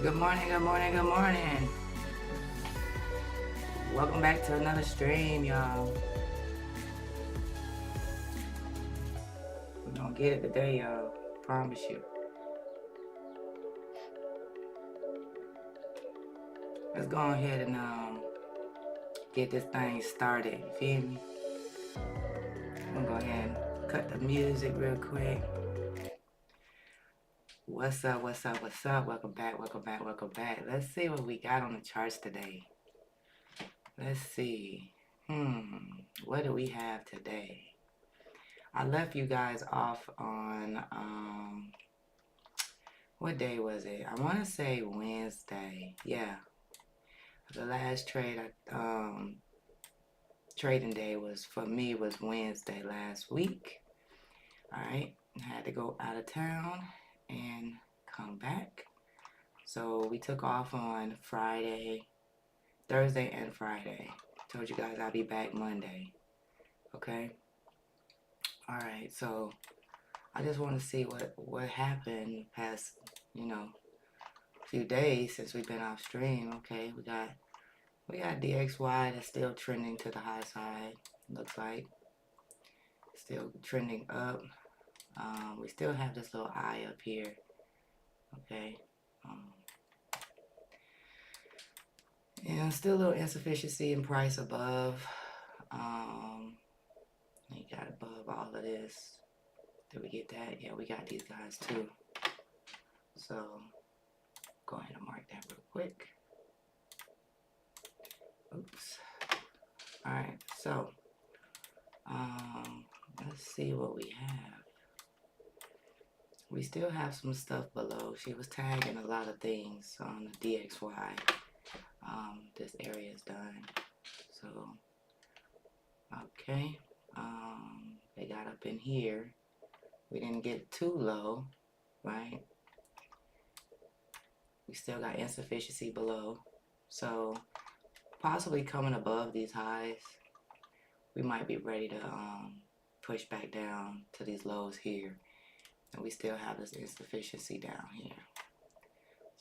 Good morning, good morning, good morning. Welcome back to another stream, y'all. We're gonna get it today, y'all. Promise you. Let's go ahead and get this thing started. You feel me? I'm gonna go ahead and cut the music real quick. What's up, what's up, what's up? Welcome back, welcome back, welcome back. Let's see what we got on the charts today. Let's see. What do we have today? I left you guys off on what day was it? I want to say Wednesday. Yeah, the last trading day was for me was Wednesday last week. All right, I had to go out of town and come back, so we took off on Friday, Thursday, and Friday. Told you guys I'll be back Monday. Okay. All right. So I just want to see what happened past few days since we've been off stream. Okay, we got DXY that's still trending to the high side. Looks like still trending up. We still have this little eye up here. Okay. And still a little insufficiency in price above. You got above all of this. Did we get that? Yeah, we got these guys too. So go ahead and mark that real quick. Oops. All right, so let's see what we have. We still have some stuff below. She was tagging a lot of things on the DXY. This area is done. So okay, they got up in here. We didn't get too low, right? We still got insufficiency below, so possibly coming above these highs, we might be ready to push back down to these lows here. And we still have this insufficiency down here.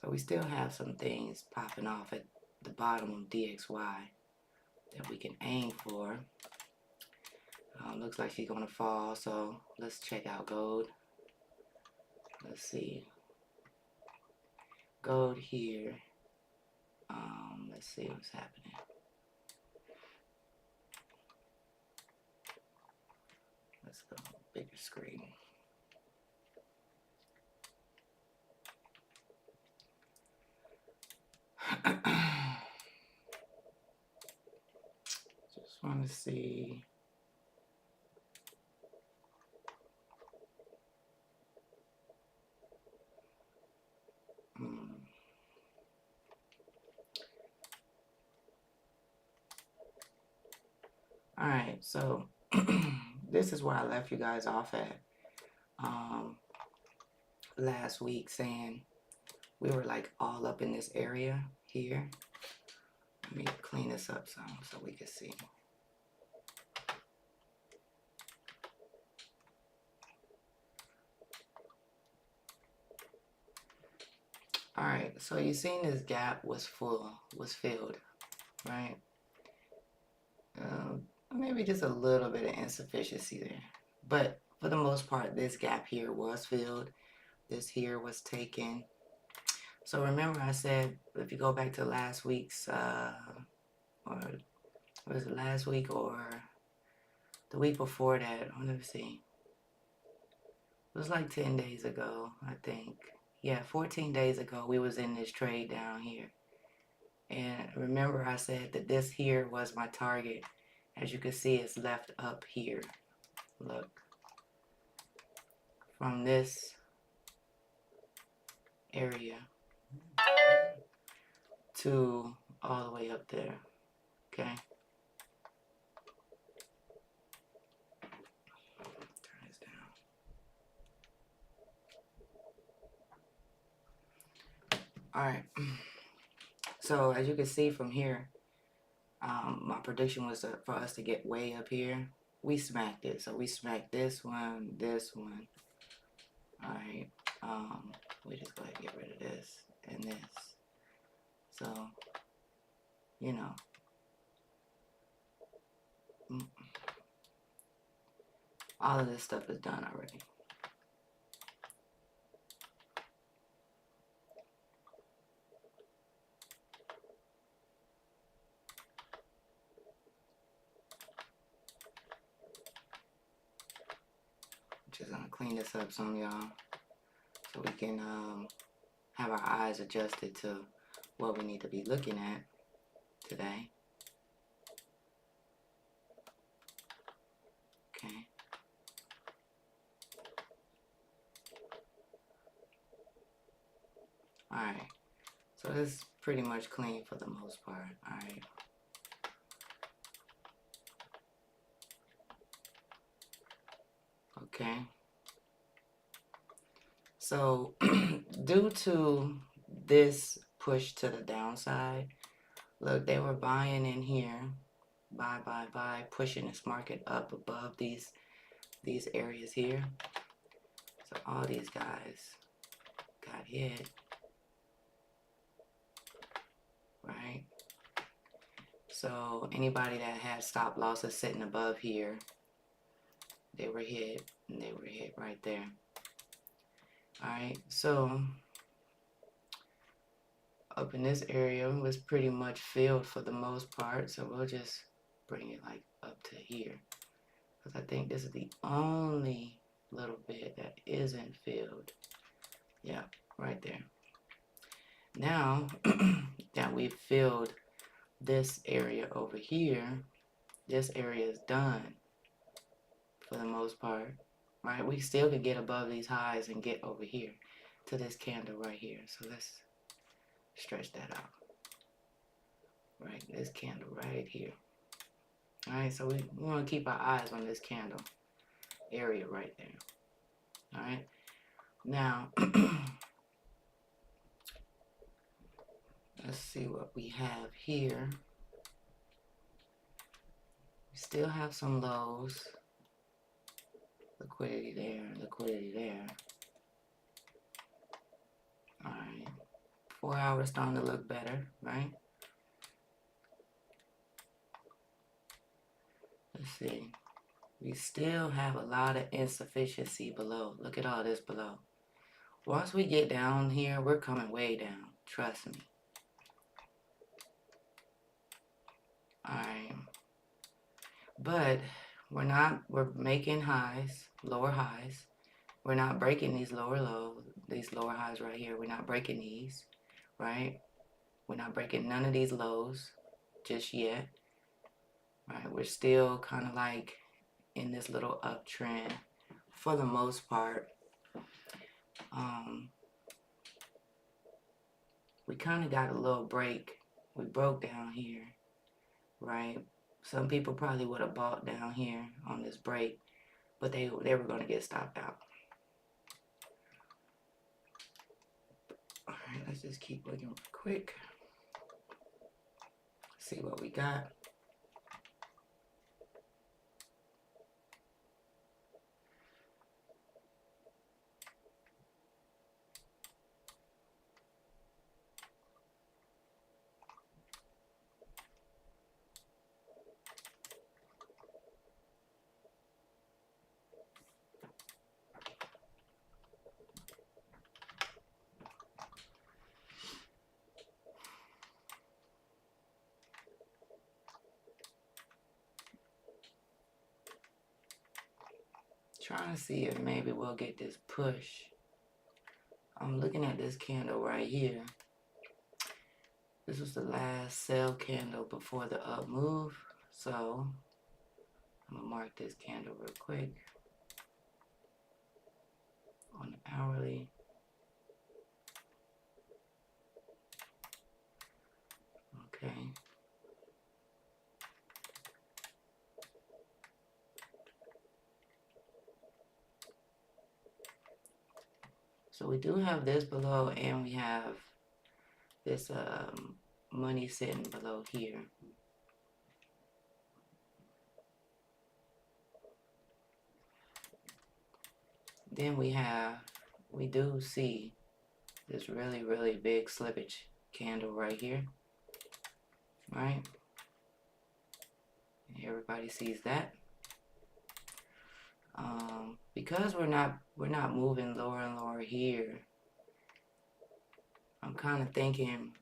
So we still have some things popping off at the bottom of DXY that we can aim for. Looks like she's going to fall, so let's check out gold. Let's see. Gold here. Let's see what's happening. Let's go bigger screen. Just want to see. All right, so this is where I left you guys off at last week, saying we were like all up in this area here. Let me clean this up some so we can see. All right, so you seen this gap was filled, right? Maybe just a little bit of insufficiency there, but for the most part, this gap here was filled. This here was taken. So remember I said, if you go back to last week's, or was it last week or the week before that? Let me see. It was like 10 days ago, I think. Yeah, 14 days ago, we was in this trade down here. And remember I said that this here was my target. As you can see, it's left up here. Look. From this area to all the way up there. Okay. Turn this down. All right. So as you can see from here, my prediction was for us to get way up here. We smacked it. So we smacked this one. All right. We just go ahead and get rid of this and this. So, you know, all of this stuff is done already. Just gonna clean this up some, y'all, so we can have our eyes adjusted to what we need to be looking at today. Okay. Alright. So it's pretty much clean for the most part. Alright. Okay. So due to this push to the downside, look, they were buying in here, buy, pushing this market up above these areas here. So all these guys got hit, right? So anybody that had stop losses sitting above here, they were hit, and they were hit right there. Alright, so up in this area was pretty much filled for the most part, so we'll just bring it like up to here, because I think this is the only little bit that isn't filled. Yeah, right there. Now that we've filled this area over here, this area is done for the most part, right? We still can get above these highs and get over here to this candle right here. So let's stretch that out. Right, this candle right here. All right, so we want to keep our eyes on this candle area right there. All right, now let's see what we have here. We still have some lows. Liquidity there, liquidity there. All right, 4 hours starting to look better, right? Let's see. We still have a lot of insufficiency below. Look at all this below. Once we get down here, we're coming way down. Trust me. Alright. But we're making highs, lower highs. We're not breaking these lower lows, these lower highs right here. We're not breaking these, right? We're not breaking none of these lows just yet. Right? We're still kind of like in this little uptrend for the most part. We kind of got a little break. We broke down here, right? Some people probably would have bought down here on this break, but they were going to get stopped out. All right, let's just keep looking real quick. See what we got. Trying to see if maybe we'll get this push. I'm looking at this candle right here. This was the last sell candle before the up move. So I'm gonna mark this candle real quick on the hourly. Okay. So we do have this below, and we have this money sitting below here. Then we do see this really, really big slippage candle right here, right? Everybody sees that. Because we're not moving lower and lower here, I'm kind of thinking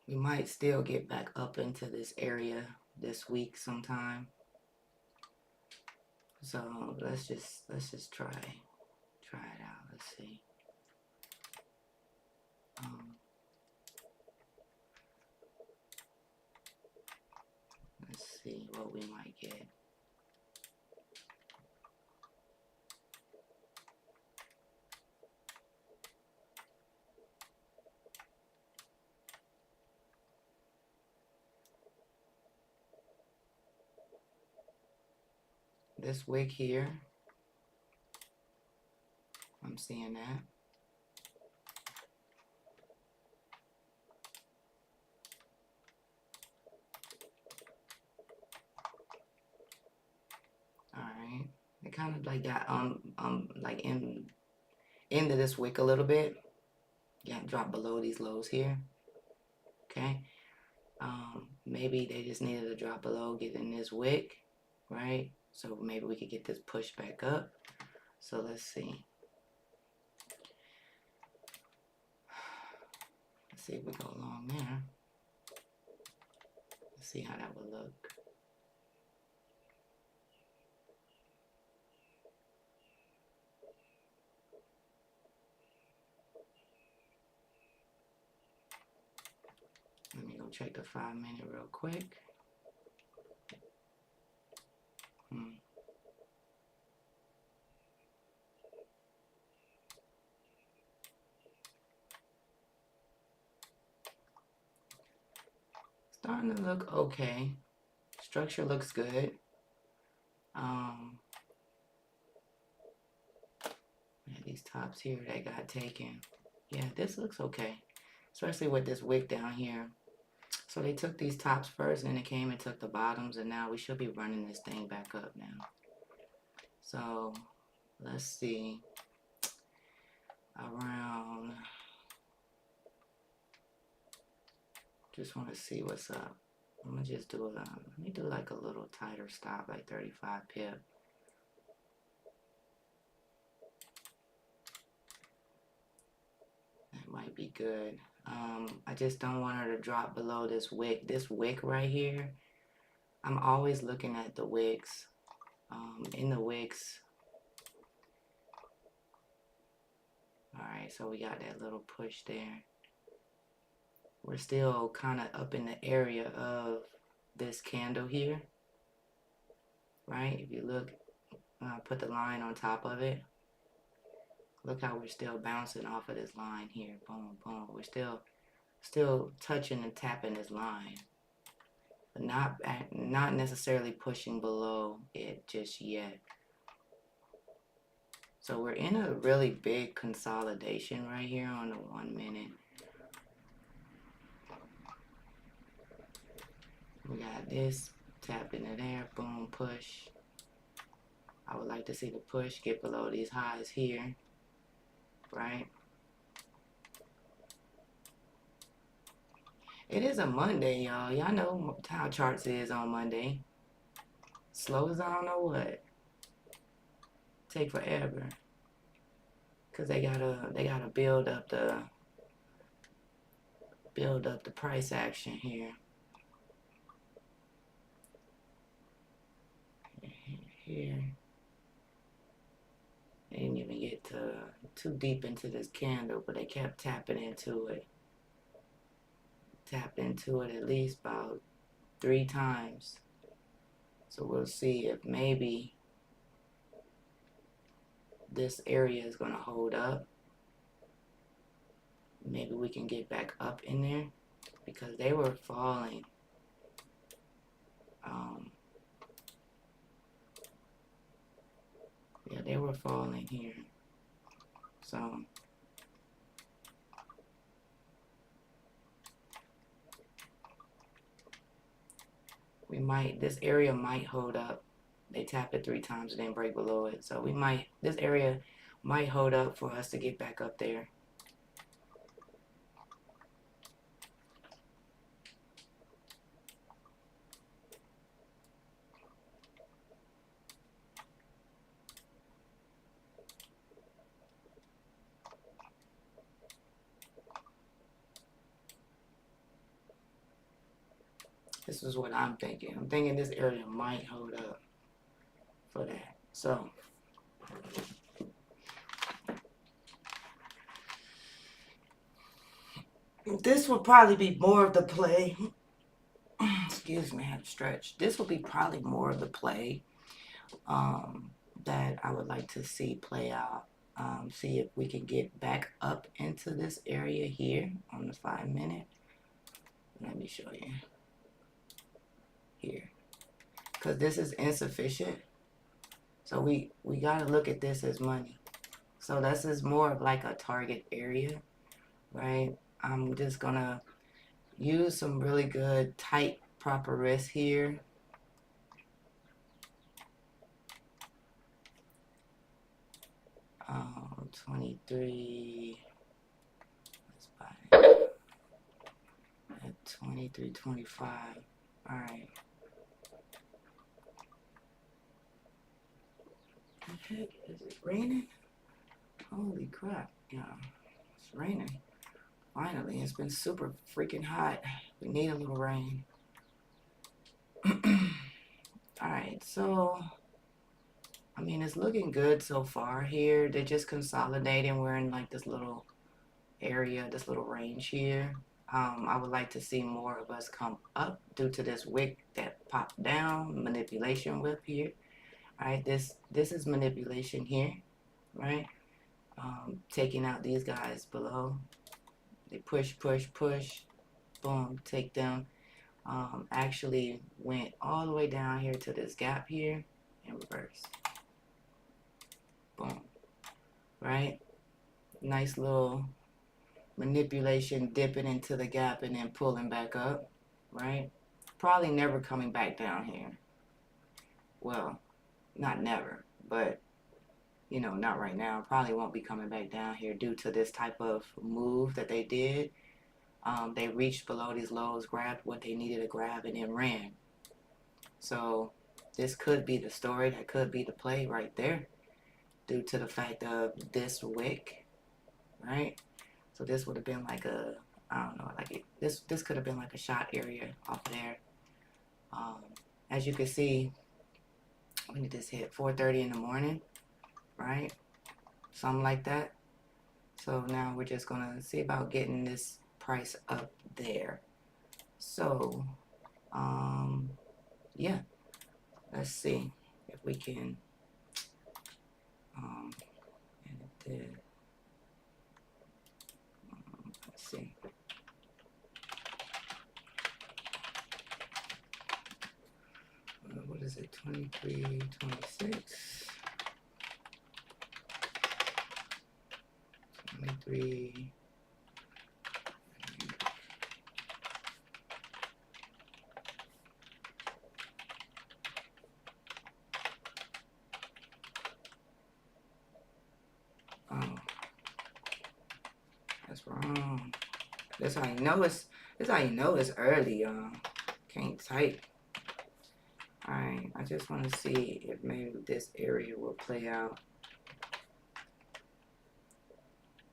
we might still get back up into this area this week sometime. So let's just try it out. Let's see. Let's see what we might get. This wick here, I'm seeing that. All right, it kind of like got like into this wick a little bit. Got dropped below these lows here. Okay, maybe they just needed to drop below, get in this wick, right? So maybe we could get this pushed back up. So let's see. Let's see if we go along there. Let's see how that would look. Let me go check the 5-minute real quick. Starting to look okay. Structure looks good. These tops here that got taken. Yeah, this looks okay. Especially with this wick down here. So they took these tops first and they came and took the bottoms, and now we should be running this thing back up now. So let's see. Around, just want to see what's up. I'm gonna just do let me do like a little tighter stop, like 35 pip. That might be good. I just don't want her to drop below this wick. This wick right here, I'm always looking at the wicks. In the wicks. Alright, so we got that little push there. We're still kind of up in the area of this candle here. Right? If you look, put the line on top of it. Look how we're still bouncing off of this line here. Boom, boom. We're still touching and tapping this line. But not necessarily pushing below it just yet. So we're in a really big consolidation right here on the 1 minute. We got this, tap into there, boom, push. I would like to see the push get below these highs here, right? It is a Monday, y'all. Y'all know how charts is on Monday. Slow as I don't know what. Take forever. Cause they gotta build up the price action here. Here. They didn't even get too deep into this candle, but they kept tapping into it. Tapped into it at least about 3 times. So we'll see if maybe this area is gonna hold up. Maybe we can get back up in there because they were falling. Yeah, they were falling here. So this area might hold up. They tap it 3 times and then break below it. So this area might hold up for us to get back up there. This is what I'm thinking. I'm thinking this area might hold up for that. So this will probably be more of the play. Excuse me, I had to stretch. This will be probably more of the play that I would like to see play out. See if we can get back up into this area here on the 5 minute. Let me show you here, because this is insufficient. So we got to look at this as money. So this is more of like a target area, right? I'm just gonna use some really good tight proper risk here. Um, 23. Let's buy it at 23.25. All right. Okay, is it raining? Holy crap! Yeah, it's raining. Finally, it's been super freaking hot. We need a little rain. Alright, so I mean, it's looking good so far here. They're just consolidating. We're in like this little area, this little range here. I would like to see more of us come up due to this wick that popped down, manipulation whip here. Alright, this is manipulation here, right? Taking out these guys below. They push, push, push, boom, take them. Actually went all the way down here to this gap here and reverse. Boom. Right? Nice little manipulation, dipping into the gap and then pulling back up. Right? Probably never coming back down here. Well, not never, but you know, not right now. Probably won't be coming back down here due to this type of move that they did. They reached below these lows, grabbed what they needed to grab, and then ran. So this could be the story. That could be the play right there due to the fact of this wick, right? So this would have been like a, I don't know, like this could have been like a shot area off there. As you can see, when did this hit? 4:30 in the morning, right? Something like that. So now we're just gonna see about getting this price up there. So yeah, let's see if we can and it did. Let's see. What is it? 23, 26, 23. Oh, that's wrong. That's how you know it's. That's how you know it's early, y'all. Can't type. Alright, I just want to see if maybe this area will play out.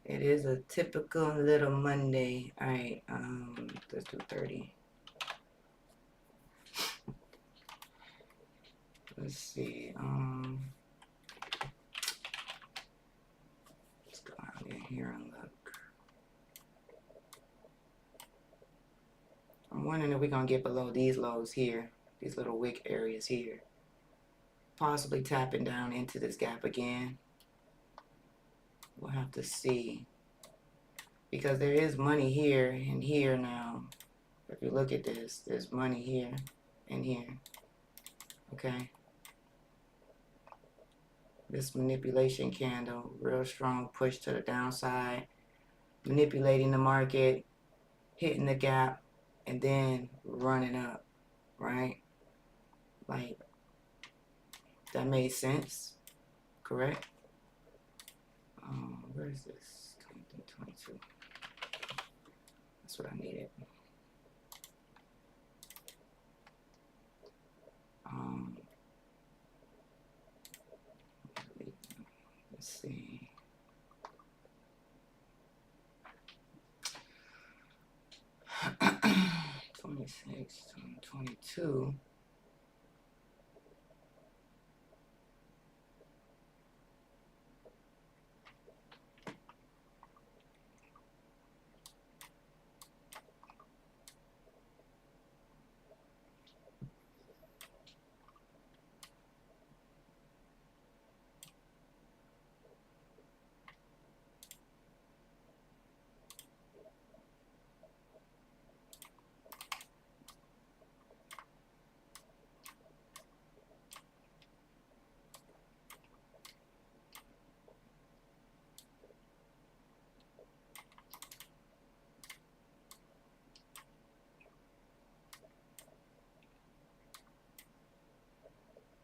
It is a typical little Monday. Alright, let's do 30. Let's see, let's go out in here and look. I'm wondering if we're going to get below these lows here, these little wick areas here. Possibly tapping down into this gap again. We'll have to see. Because there is money here and here now. If you look at this, there's money here and here. Okay. This manipulation candle, real strong push to the downside. Manipulating the market, hitting the gap, and then running up, right? Like, that made sense, correct? Where is this? 22. That's what I needed. Let's see. 26, 22.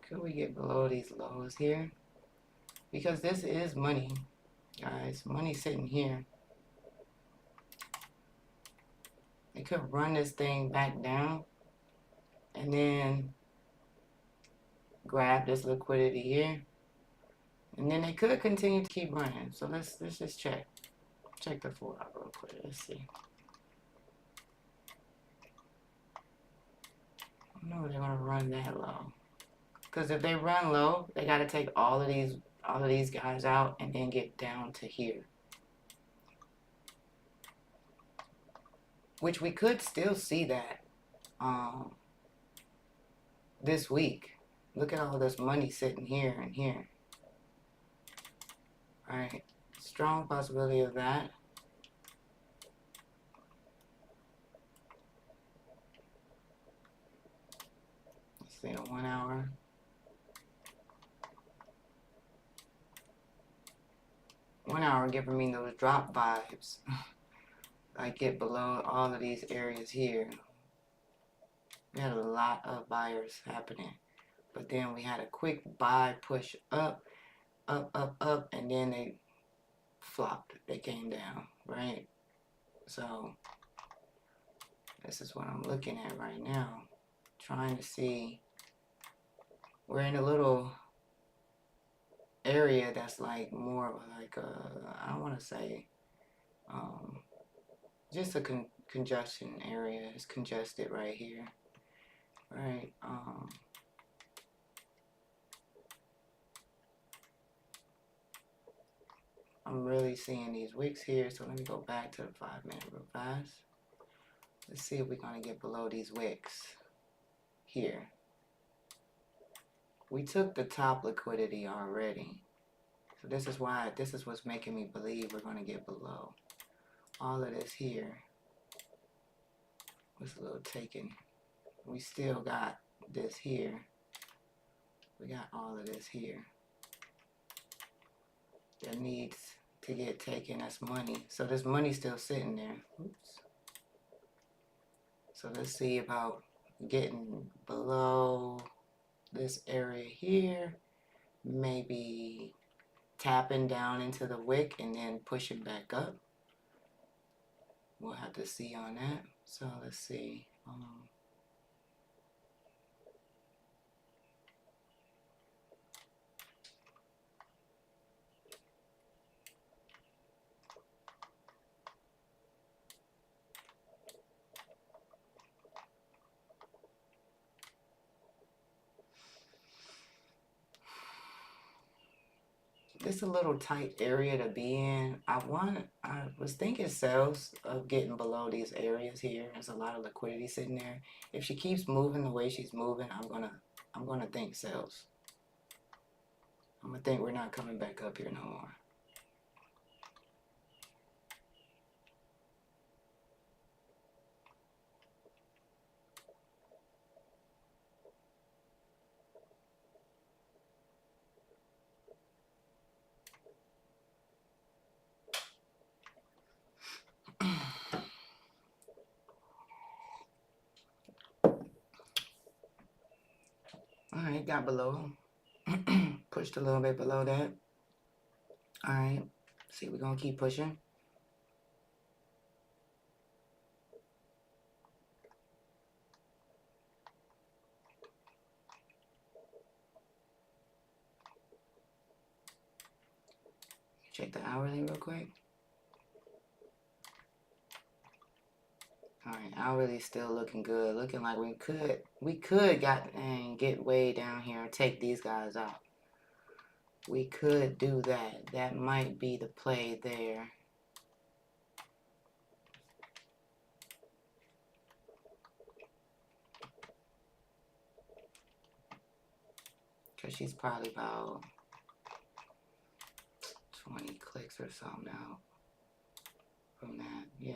Could we get below these lows here? Because this is money, guys. Money sitting here. They could run this thing back down and then grab this liquidity here. And then they could continue to keep running. So let's just check. Check the 4 hour real quick. Let's see. I don't know if they're gonna run that low. Because if they run low, they gotta take all of these guys out and then get down to here. Which we could still see that this week. Look at all this money sitting here and here. Alright. Strong possibility of that. Let's see, a 1 hour. One hour giving me those drop vibes. I get below all of these areas here. We had a lot of buyers happening. But then we had a quick buy push up, and then they flopped. They came down, right? So this is what I'm looking at right now. Trying to see. We're in a little area that's like more like I don't want to say just a congestion area. It's congested right here, right? I'm really seeing these wicks here, so let me go back to the 5 minute real fast. Let's see if we're gonna get below these wicks here. We took the top liquidity already. So this is what's making me believe we're going to get below. All of this here was a little taken. We still got this here. We got all of this here. That needs to get taken. That's money. So this money's still sitting there. Oops. So let's see about getting below this area here. Maybe tapping down into the wick and then pushing back up. We'll have to see on that. So let's see. It's a little tight area to be in. I was thinking sales of getting below these areas here. There's a lot of liquidity sitting there. If she keeps moving the way she's moving, I'm gonna think sales. I'm gonna think we're not coming back up here no more. Alright, got below. Pushed a little bit below that. Alright, see, we're gonna keep pushing. Check the hourly real quick. All right, our really still looking good. Looking like we could get way down here and take these guys out. We could do that. That might be the play there. Because she's probably about 20 clicks or something out from that. Yeah.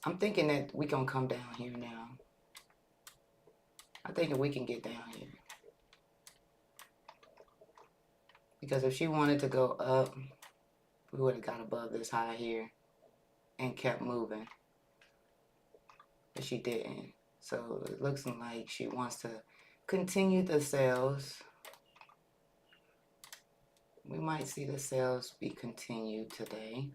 I'm thinking that we gonna come down here now. I'm thinking we can get down here. Because if she wanted to go up, we would have got above this high here and kept moving. But she didn't. So it looks like she wants to continue the sales. We might see the sales be continued today.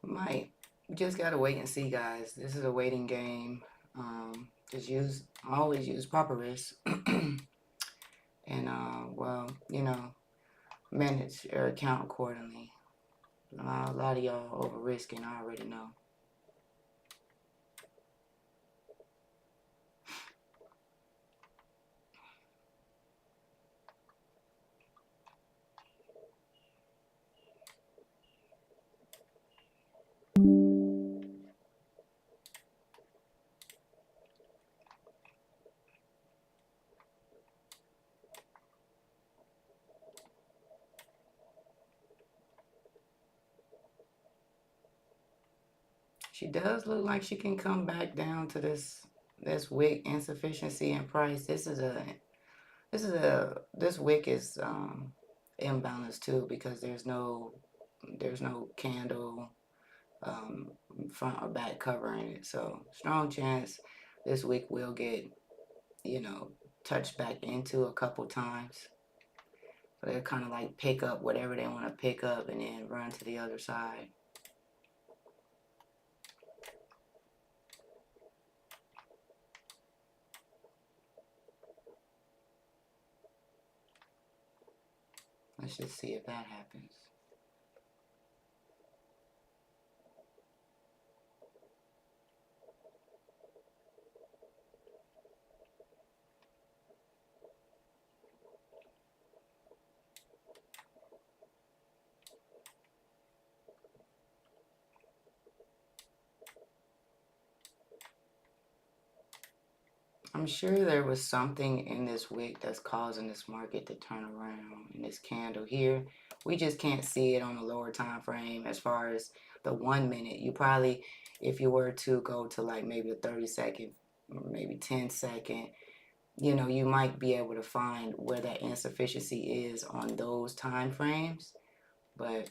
Might. We just gotta wait and see, guys. This is a waiting game. Always use proper risk. And well, you know, manage your account accordingly. A lot of y'all over risking, I already know. She does look like she can come back down to this wick insufficiency in price. This wick is imbalanced too because there's no candle front or back covering it. So strong chance this wick will get, you know, touched back into a couple times. So they'll kind of like pick up whatever they want to pick up and then run to the other side. Let's just see if that happens. I'm sure there was something in this wick that's causing this market to turn around. In this candle here, we just can't see it on the lower time frame. As far as the 1 minute, you probably, if you were to go to like maybe a 30-second or maybe 10-second, you know, you might be able to find where that insufficiency is on those time frames. But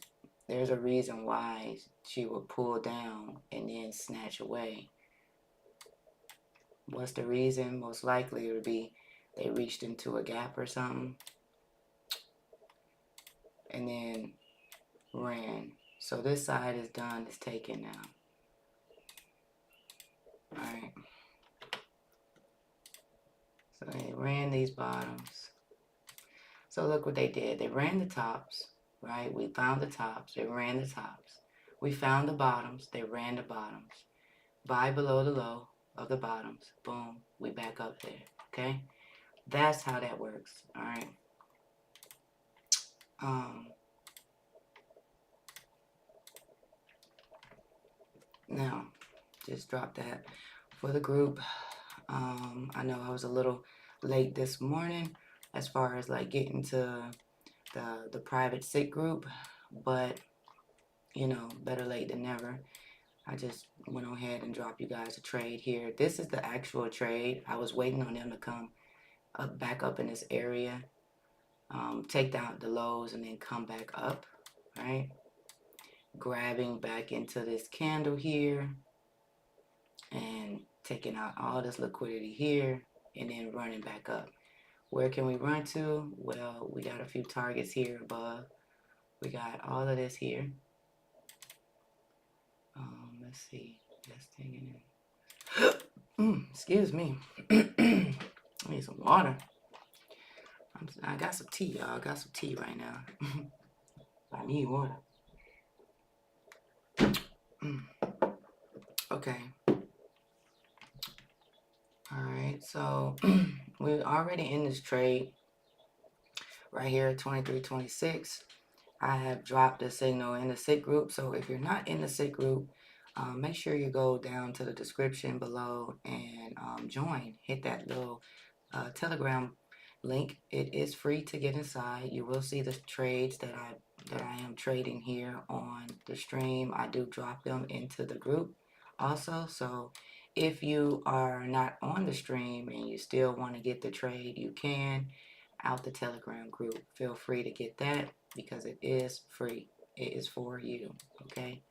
there's a reason why she would pull down and then snatch away. What's the reason? Most likely it would be they reached into a gap or something and then ran. So this side is done, it's taken now. Alright. So they ran these bottoms. So look what they did. They ran the tops, right? We found the tops. They ran the tops. We found the bottoms. They ran the bottoms. Buy below the low of the bottoms. Boom. We back up there. Okay? That's how that works. Alright. Now, just drop that for the group. I know I was a little late this morning as far as like getting to the private sit group, but you know, better late than never. I just went ahead and dropped you guys a trade here. This is the actual trade. I was waiting on them to come back up in this area take down the lows and then come back up, right? Grabbing back into this candle here and taking out all this liquidity here and then running back up. Where can we run to? Well, we got a few targets here above. We got all of this here. Let's see. Just taking it. Excuse me. I need some water. I got some tea, y'all. I got some tea right now. I need water. Okay. Alright, so we're already in this trade right here at 23.26. I have dropped the signal in the SIT group. So if you're not in the SIT group, make sure you go down to the description below and join. Hit that little Telegram link. It is free to get inside. You will see the trades that I am trading here on the stream. I do drop them into the group also. So if you are not on the stream and you still want to get the trade, you can out the Telegram group. Feel free to get that because it is free. It is for you. Okay.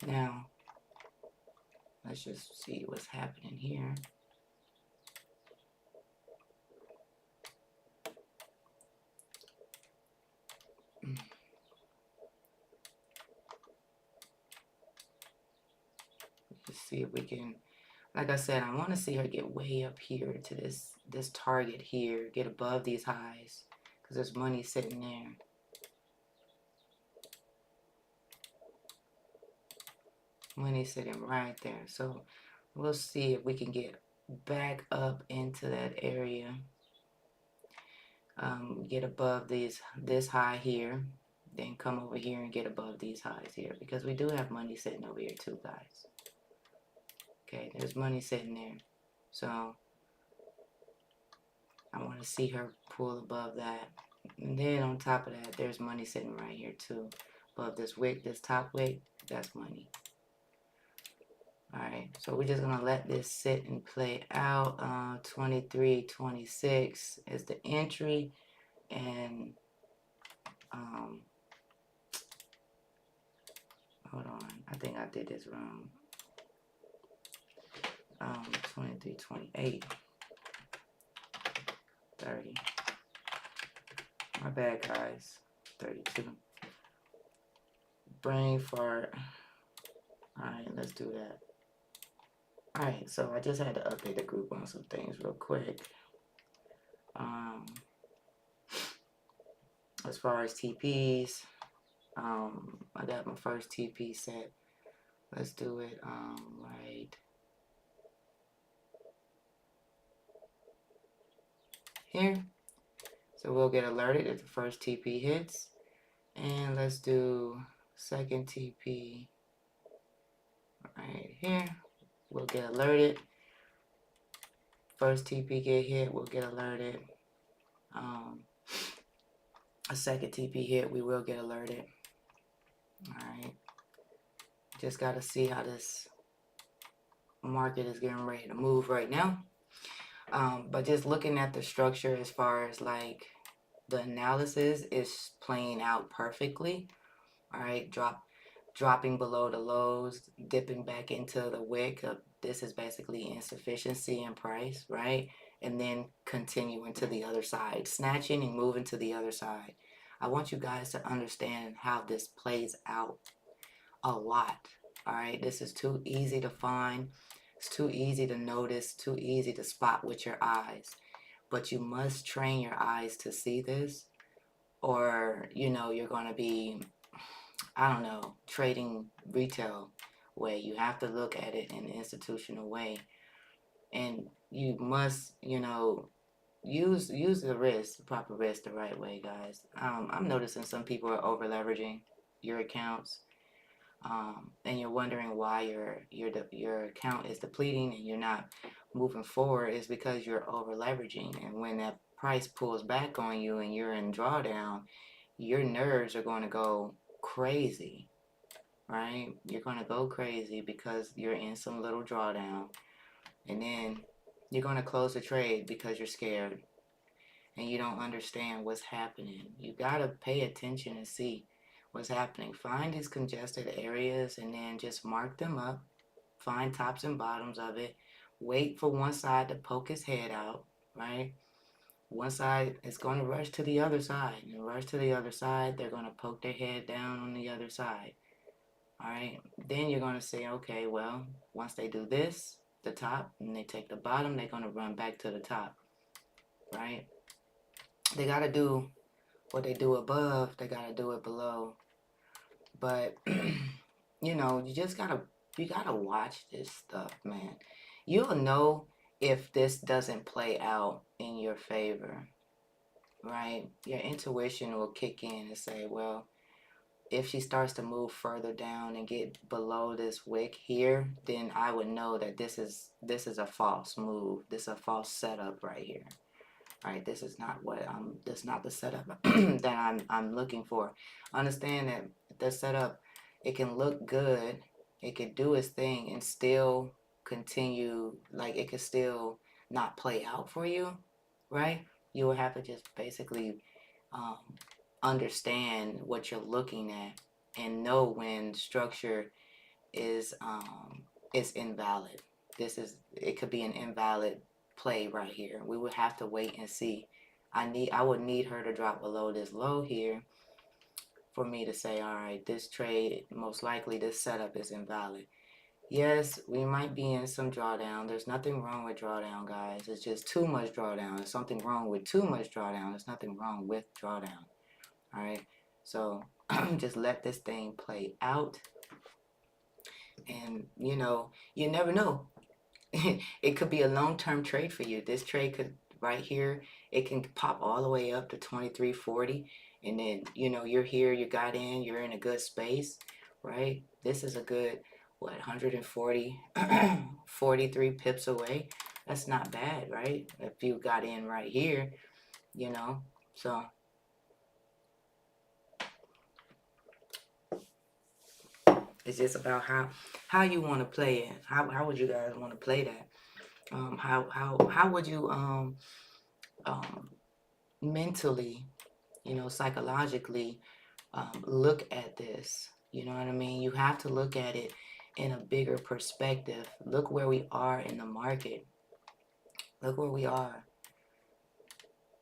Now let's just see what's happening here. Let's see if we can, like I said, I want to see her get way up here to this target here, get above these highs because there's money sitting there. Money sitting right there. So we'll see if we can get back up into that area. Get above this high here, then come over here and get above these highs here because we do have money sitting over here too, guys. Okay, there's money sitting there. So I want to see her pull above that. And then on top of that, there's money sitting right here too. Above this wick, this top wick, that's money. Alright, so we're just going to let this sit and play out. 23.26 is the entry. And, hold on, I think I did this wrong. 23.28. 30. My bad, guys. 32. Brain fart. Alright, let's do that. Alright, so I just had to update the group on some things real quick. As far as TPs, I got my first TP set. Let's do it right here. So we'll get alerted if the first TP hits. And let's do second TP right here. We'll get alerted. First TP get hit, we'll get alerted. A second TP hit, we will get alerted. Alright. Just got to see how this market is getting ready to move right now. But just looking at the structure as far as like the analysis is playing out perfectly. Alright, dropping below the lows, dipping back into the wick. This is basically insufficiency in price, right? And then continuing to the other side, snatching and moving to the other side. I want you guys to understand how this plays out a lot. All right, this is too easy to find. It's too easy to notice, too easy to spot with your eyes. But you must train your eyes to see this, or you know you're going to be, I don't know, trading retail way. You have to look at it in an institutional way, and you must, you know, use the risk, the proper risk, the right way, guys. I'm noticing some people are over leveraging your accounts, and you're wondering why your account is depleting and you're not moving forward. Is because you're over leveraging, and when that price pulls back on you and you're in drawdown, your nerves are going to go crazy, right? You're going to go crazy because you're in some little drawdown, and then you're going to close the trade because you're scared. and you don't understand what's happening. You got to pay attention and see what's happening. Find these congested areas and then just mark them up. Find tops and bottoms of it. Wait for one side to poke its head out, right? One side is going to rush to the other side. And rush to the other side, they're going to poke their head down on the other side. All right. Then you're going to say, okay, well, once they do this, the top, and they take the bottom, they're going to run back to the top, right? They got to do what they do above, they got to do it below. But, you know, you got to watch this stuff, man. You'll know if this doesn't play out in your favor, right? Your intuition will kick in and say, well, if she starts to move further down and get below this wick here, then I would know that this is a false move. This is a false setup right here. Right? This is not what this is not the setup that I'm looking for. Understand that the setup, it can look good, it can do its thing and still continue, like it could still not play out for you, right? You will have to just basically understand what you're looking at and know when structure is invalid. It could be an invalid play right here. We would have to wait and see. I would need her to drop below this low here for me to say, all right, this trade, most likely this setup is invalid. Yes, we might be in some drawdown. There's nothing wrong with drawdown, guys. It's just too much drawdown. There's something wrong with too much drawdown. There's nothing wrong with drawdown. All right, so just let this thing play out. And, you know, you never know. It could be a long-term trade for you. This trade could, right here, it can pop all the way up to 23.40. And then, you know, you're here, you got in, you're in a good space, right? This is a good, what, 140, 43 pips away. That's not bad, right? If you got in right here, you know, so. It's just about how you want to play it. How would you guys want to play that? How would you mentally, you know, psychologically look at this? You know what I mean? You have to look at it in a bigger perspective. Look where we are in the market. Look where we are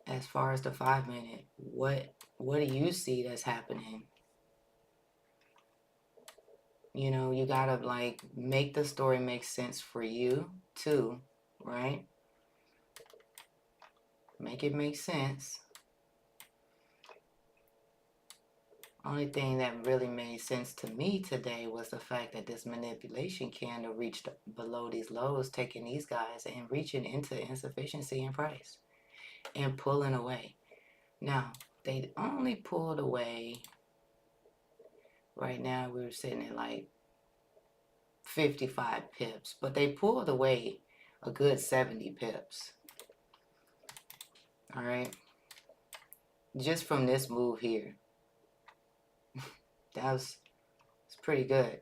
as far as the 5 minute. What do you see that's happening? You know, you gotta like make the story make sense for you too, right? Make it make sense. Only thing that really made sense to me today was the fact that this manipulation candle reached below these lows, taking these guys and reaching into insufficiency in price and pulling away. Now, they only pulled away, right now we were sitting at like 55 pips, but they pulled away a good 70 pips. All right, just from this move here, it's pretty good,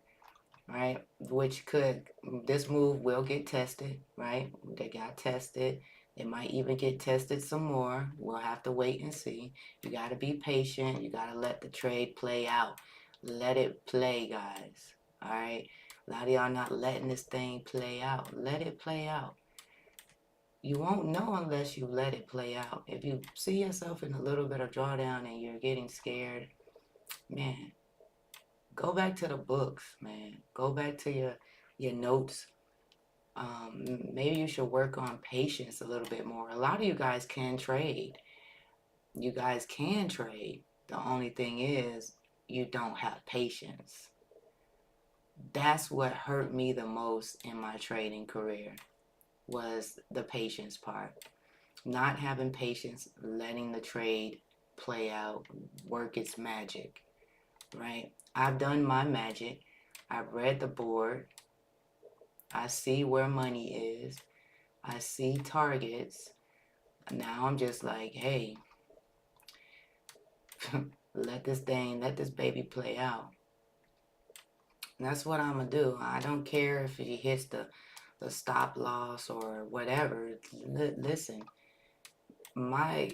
right? This move will get tested, right? They got tested. They might even get tested some more. We'll have to wait and see. You got to be patient. You got to let the trade play out. Let it play, guys. All right. A lot of y'all not letting this thing play out. Let it play out. You won't know unless you let it play out. If you see yourself in a little bit of drawdown and you're getting scared, man, go back to the books, man. Go back to your notes. Maybe you should work on patience a little bit more. A lot of you guys can trade. You guys can trade. The only thing is you don't have patience. That's what hurt me the most in my trading career, was the patience part. Not having patience, letting the trade play out, work its magic, right? I've done my magic. I've read the board. I see where money is. I see targets. Now I'm just like, hey, let this baby play out. And that's what I'm going to do. I don't care if he hits the stop loss or whatever. Listen, my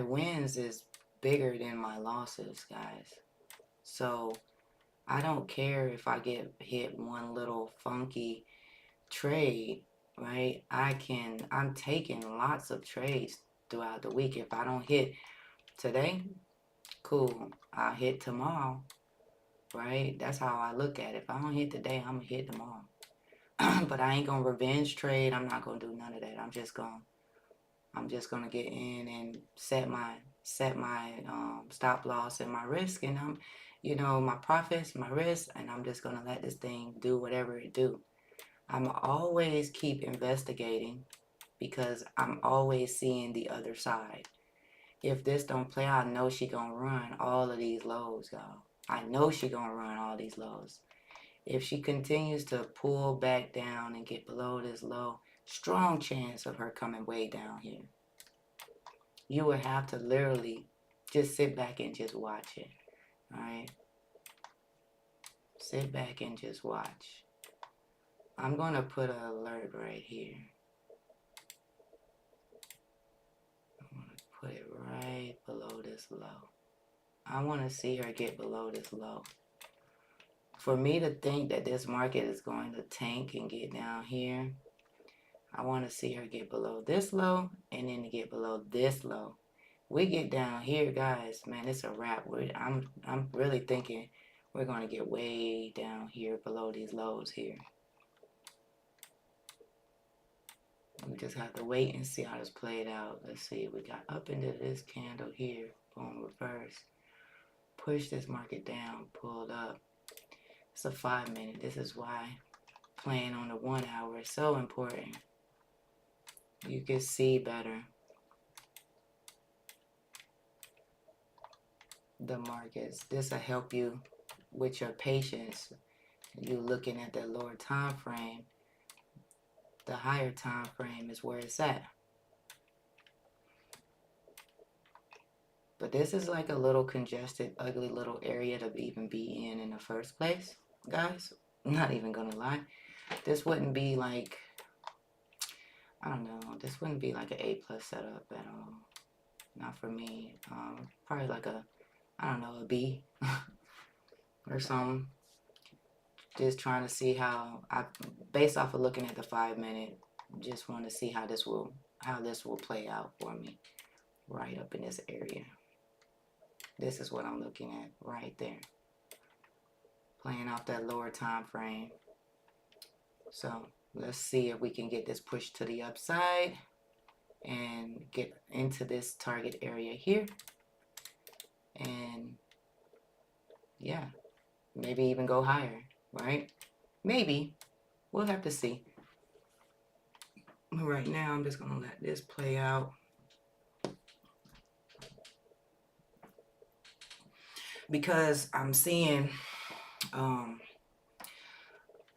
wins is bigger than my losses, guys. So I don't care if I get hit one little funky trade, right? I'm taking lots of trades throughout the week. If I don't hit today, cool. I'll hit tomorrow, right? That's how I look at it. If I don't hit today, I'm gonna hit tomorrow. But I ain't gonna revenge trade. I'm not gonna do none of that. I'm just gonna get in and set my stop loss and my risk, and my profits, my risk, and I'm just gonna let this thing do whatever it do. I'm always keep investigating because I'm always seeing the other side. If this don't play out, I know she gonna run all of these lows, y'all. I know she gonna run all these lows. If she continues to pull back down and get below this low, strong chance of her coming way down here. You would have to literally just sit back and just watch it. All right? Sit back and just watch. I'm going to put an alert right here. I'm going to put it right below this low. I want to see her get below this low. For me to think that this market is going to tank and get down here, I want to see her get below this low and then to get below this low. We get down here, guys, man, it's a wrap. I'm really thinking we're going to get way down here below these lows here. We just have to wait and see how this played out. Let's see. We got up into this candle here. Boom, reverse. Push this market down, pulled up. It's a 5 minute. This is why playing on the 1 hour is so important. You can see better the markets. This will help you with your patience. You looking at that lower time frame. The higher time frame is where it's at. But this is like a little congested, ugly little area to even be in the first place, guys. I'm not even gonna lie. This wouldn't be like, I don't know, this wouldn't be like an A+ setup at all. Not for me. Probably like a, I don't know, a B or something. Just trying to see how, based off of looking at the 5 minute, just want to see how this will play out for me right up in this area. This is what I'm looking at right there, playing off that lower time frame. So let's see if we can get this pushed to the upside and get into this target area here. And yeah, maybe even go higher, right? Maybe. We'll have to see. Right now, I'm just going to let this play out. Because I'm seeing,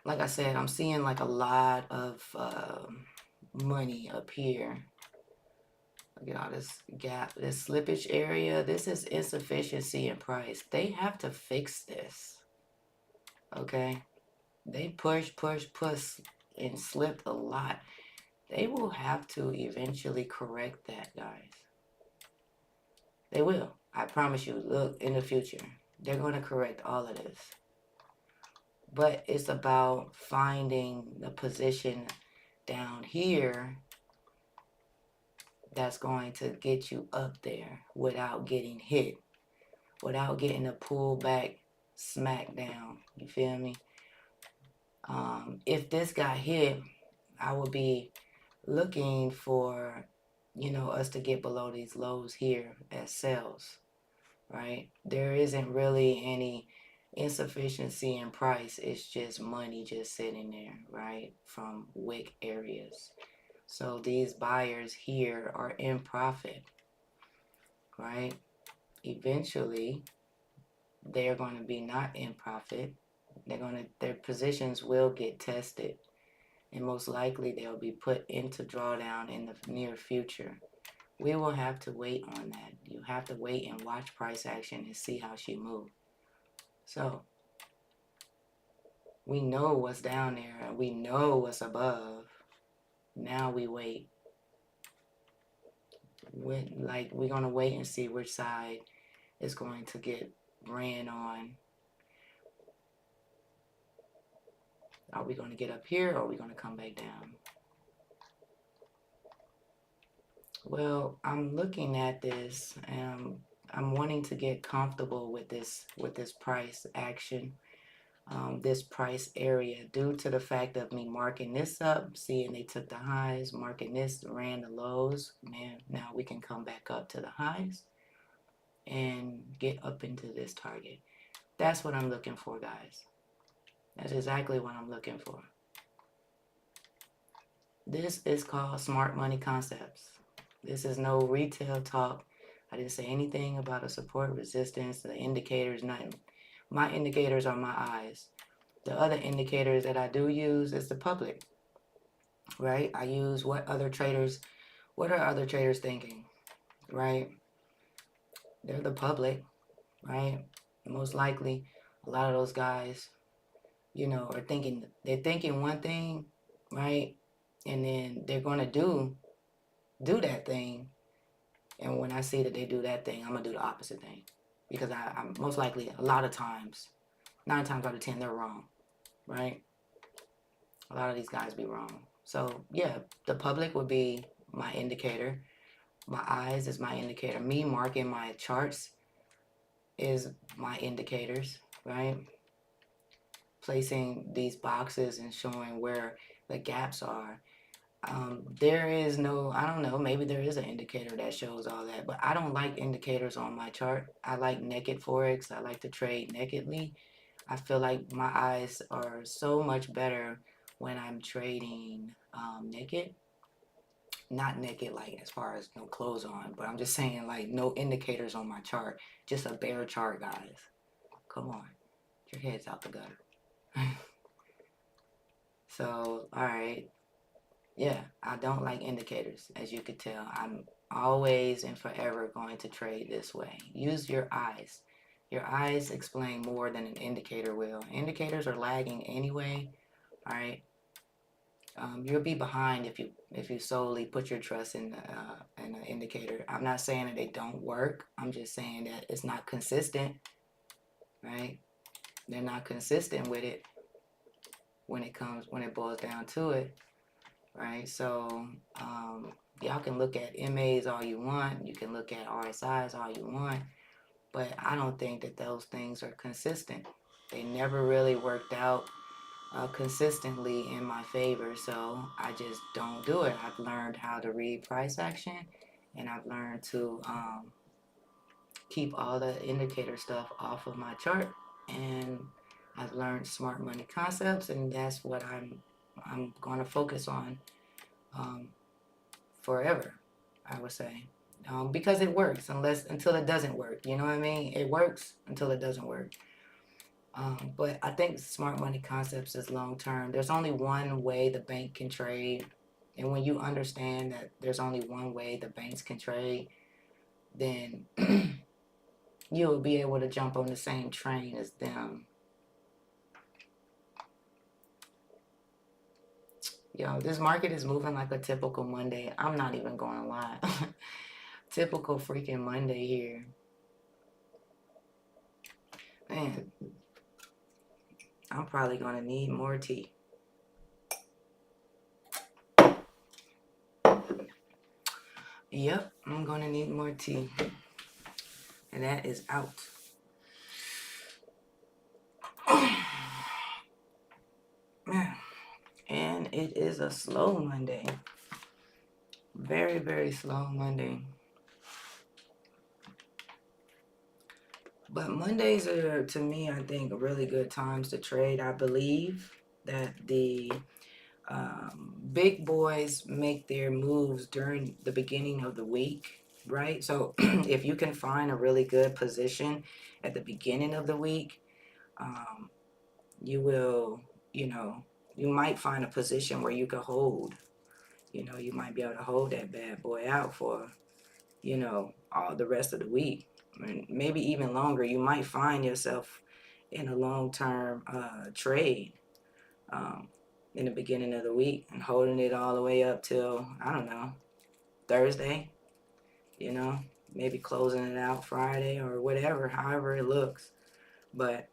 like I said, I'm seeing like a lot of money up here. Look at all this gap, this slippage area. This is insufficiency in price. They have to fix this. Okay? They push, and slipped a lot. They will have to eventually correct that, guys. They will. I promise you. Look, in the future, they're going to correct all of this. But it's about finding the position down here that's going to get you up there without getting hit, without getting a pullback smack down. You feel me? If this got hit, I would be looking for, us to get below these lows here as sells, right? There isn't really any insufficiency in price. It's just money just sitting there, right, from wick areas. So these buyers here are in profit, right? Eventually, they're going to be not in profit. Their positions will get tested, and most likely they'll be put into drawdown in the near future. We will have to wait on that. You have to wait and watch price action and see how she moves. So we know what's down there and we know what's above. Now we wait. we're gonna wait and see which side is going to get ran on. Are we gonna get up here, or are we gonna come back down? Well, I'm looking at this, and I'm wanting to get comfortable with this price action, this price area, due to the fact of me marking this up, seeing they took the highs, marking this, ran the lows. Man, now we can come back up to the highs and get up into this target. That's what I'm looking for, guys. That's exactly what I'm looking for. This is called Smart Money Concepts. This is no retail talk. I didn't say anything about a support, resistance, the indicators, nothing. My indicators are my eyes. The other indicators that I do use is the public, right? I use what are other traders thinking, right? They're the public, right? Most likely, a lot of those guys, are they're thinking one thing, right? And then they're going to do that thing. And when I see that they do that thing, I'm going to do the opposite thing. Because I'm most likely, a lot of times, 9 times out of 10, they're wrong, right? A lot of these guys be wrong. So, yeah, the public would be my indicator. My eyes is my indicator. Me marking my charts is my indicators, right? Placing these boxes and showing where the gaps are. There is no, I don't know, maybe there is an indicator that shows all that, but I don't like indicators on my chart. I like naked Forex. I like to trade nakedly. I feel like my eyes are so much better when I'm trading naked. Not naked like as far as no clothes on, but I'm just saying like no indicators on my chart. Just a bare chart, guys. Come on. Get your heads out the gutter. So, alright. Yeah, I don't like indicators, as you could tell. I'm always and forever going to trade this way. Use your eyes. Your eyes explain more than an indicator will. Indicators are lagging anyway. All right. You'll be behind if you solely put your trust in an indicator. I'm not saying that they don't work. I'm just saying that it's not consistent. Right? They're not consistent with it when it boils down to it. Right? So y'all can look at MAs all you want. You can look at RSIs all you want. But I don't think that those things are consistent. They never really worked out consistently in my favor, so I just don't do it. I've learned how to read price action, and I've learned to keep all the indicator stuff off of my chart, and I've learned smart money concepts, and that's what I'm going to focus on forever, I would say, because it works until it doesn't work. You know what I mean? It works until it doesn't work. But I think smart money concepts is long term. There's only one way the bank can trade. And when you understand that there's only one way the banks can trade, then you'll be able to jump on the same train as them. Yo, this market is moving like a typical Monday. I'm not even going to lie. Typical freaking Monday here. Man, I'm probably going to need more tea. Yep, I'm going to need more tea. And that is out. Man. And it is a slow Monday. Very, very slow Monday. But Mondays are, to me, I think, really good times to trade. I believe that the big boys make their moves during the beginning of the week, right? So if you can find a really good position at the beginning of the week, you will, you might find a position where you can hold. You might be able to hold that bad boy out for, all the rest of the week. I mean, maybe even longer. You might find yourself in a long-term trade in the beginning of the week and holding it all the way up till, I don't know, Thursday. you know, maybe closing it out Friday or whatever, however it looks. But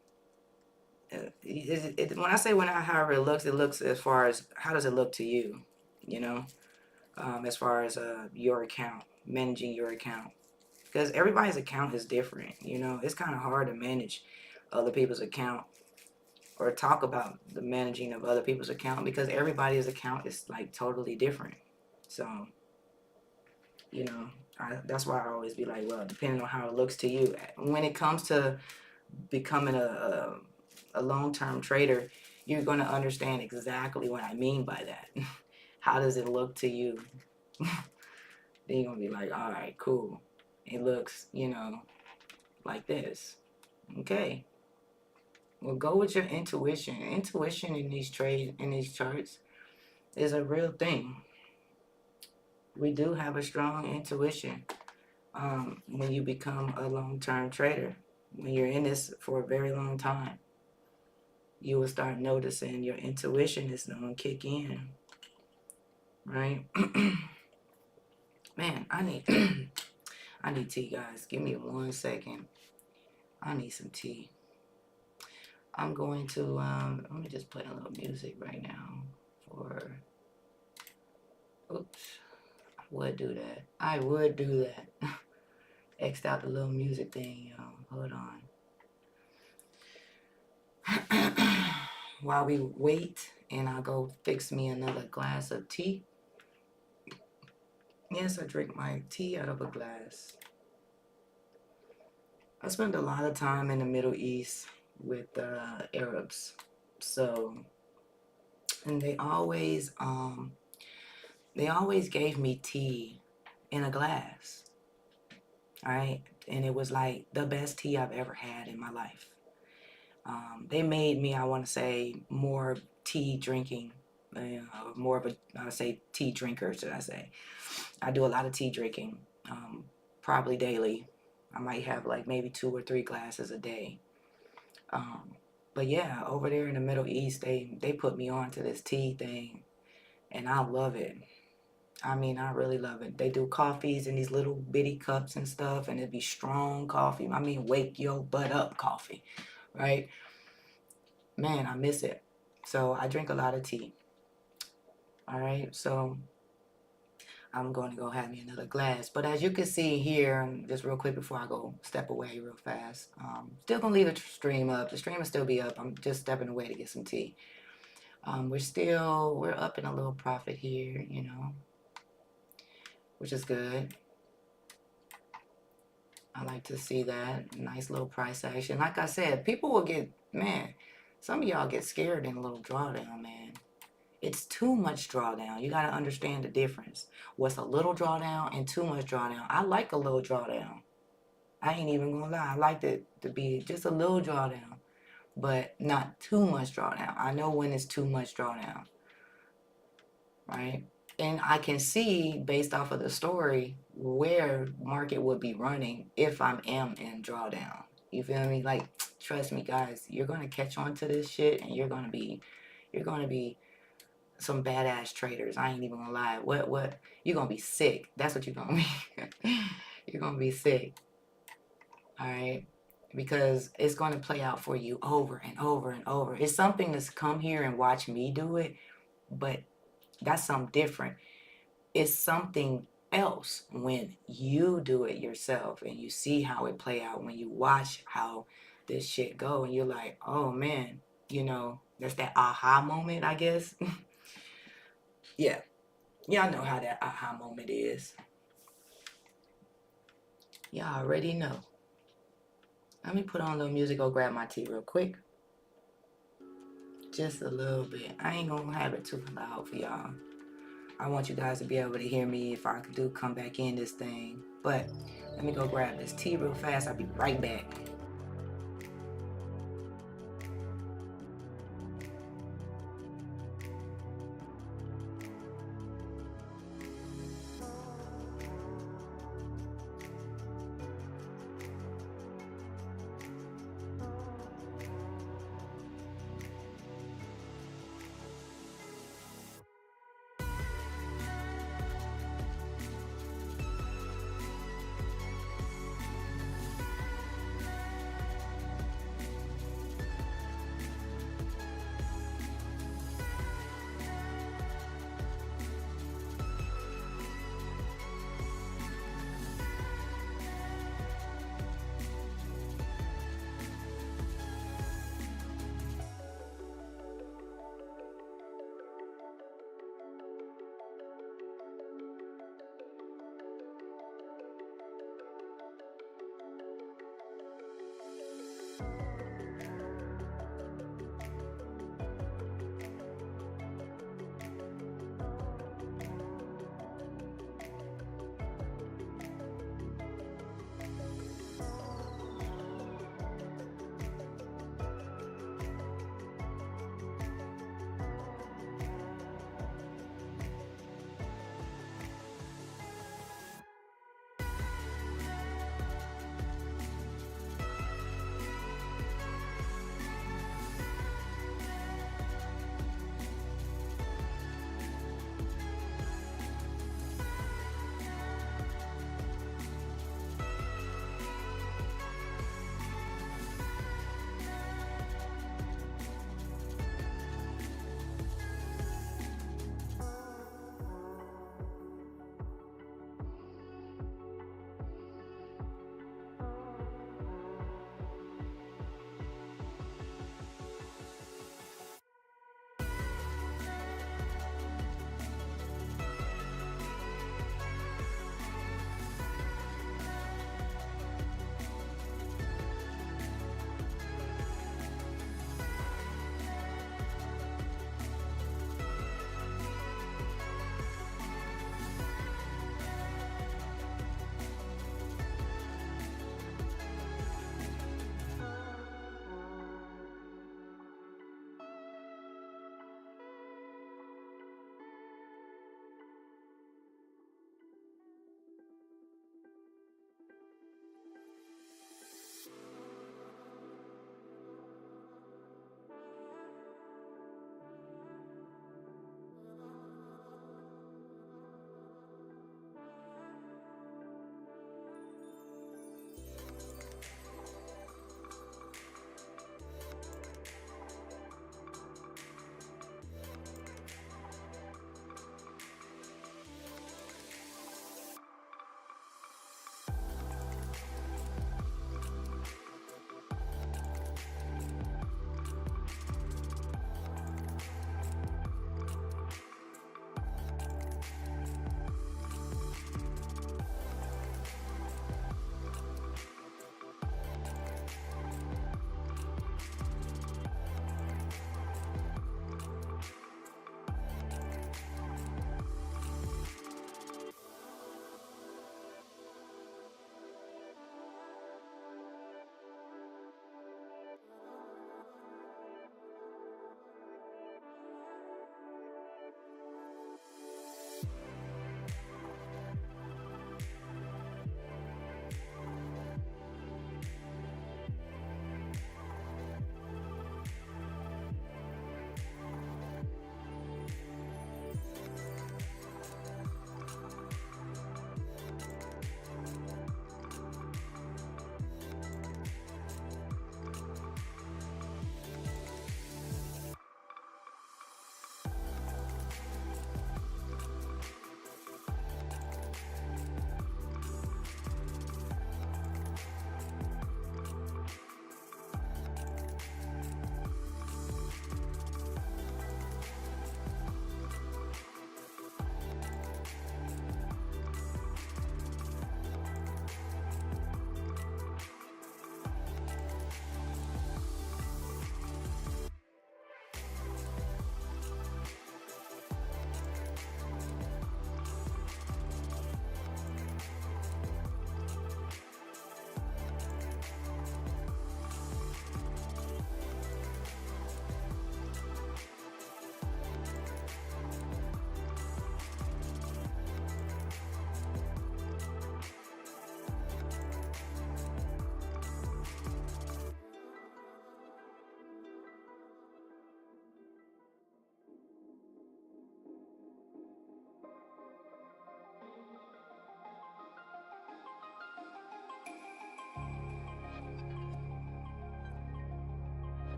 when I say however it looks as far as how does it look to you, you know, as far as your account, managing your account. Because everybody's account is different, you know. It's kind of hard to manage other people's account or talk about the managing of other people's account because everybody's account is like totally different. So, you know, that's why I always be like, well, depending on how it looks to you. When it comes to becoming a long-term trader, you're going to understand exactly what I mean by that. How does it look to you? Then you're going to be like, all right, cool. It looks, you know, like this. Okay. Well, go with your intuition. Intuition in these charts is a real thing. We do have a strong intuition when you become a long-term trader. When you're in this for a very long time, you will start noticing your intuition is going to kick in, right? Man, I need I need tea, guys. Give me 1 second. I need some tea. I'm going to let me just play a little music right now for. Oops. I would do that. X'd out the little music thing, y'all. Hold on. While we wait, and I'll go fix me another glass of tea. Yes, I drink my tea out of a glass. I spend a lot of time in the Middle East with Arabs, so, and they always gave me tea in a glass. All right, and it was like the best tea I've ever had in my life. They made me, I want to say, more tea drinking, more of a, I would say, tea drinker, should I say. I do a lot of tea drinking, probably daily. I might have like maybe 2 or 3 glasses a day. But yeah, over there in the Middle East, they put me on to this tea thing, and I love it. I mean, I really love it. They do coffees in these little bitty cups and stuff, and it'd be strong coffee. I mean, wake your butt up coffee, right? Man, I miss it. So I drink a lot of tea. All right, so I'm going to go have me another glass. But as you can see here, just real quick before I go step away real fast, still going to leave the stream up. The stream will still be up. I'm just stepping away to get some tea. We're up in a little profit here, you know, which is good. I like to see that. Nice little price action. Like I said, people will get, man, some of y'all get scared in a little drawdown, man. It's too much drawdown. You got to understand the difference. What's a little drawdown and too much drawdown. I like a little drawdown. I ain't even going to lie. I like it to be just a little drawdown, but not too much drawdown. I know when it's too much drawdown, right? And I can see based off of the story where market would be running if I am in drawdown. You feel me? Like, trust me, guys, you're going to catch on to this shit and you're going to be some badass traders. I ain't even gonna lie. What? You're gonna be sick. That's what you're gonna be. You're gonna be sick. All right? Because it's gonna play out for you over and over and over. It's something to come here and watch me do it, but that's something different. It's something else when you do it yourself and you see how it play out, when you watch how this shit go and you're like, oh man, you know, that's that aha moment, I guess. Yeah. Y'all know how that aha moment is. Y'all already know. Let me put on a little music, go grab my tea real quick. Just a little bit. I ain't gonna have it too loud for y'all. I want you guys to be able to hear me if I do come back in this thing. But let me go grab this tea real fast. I'll be right back.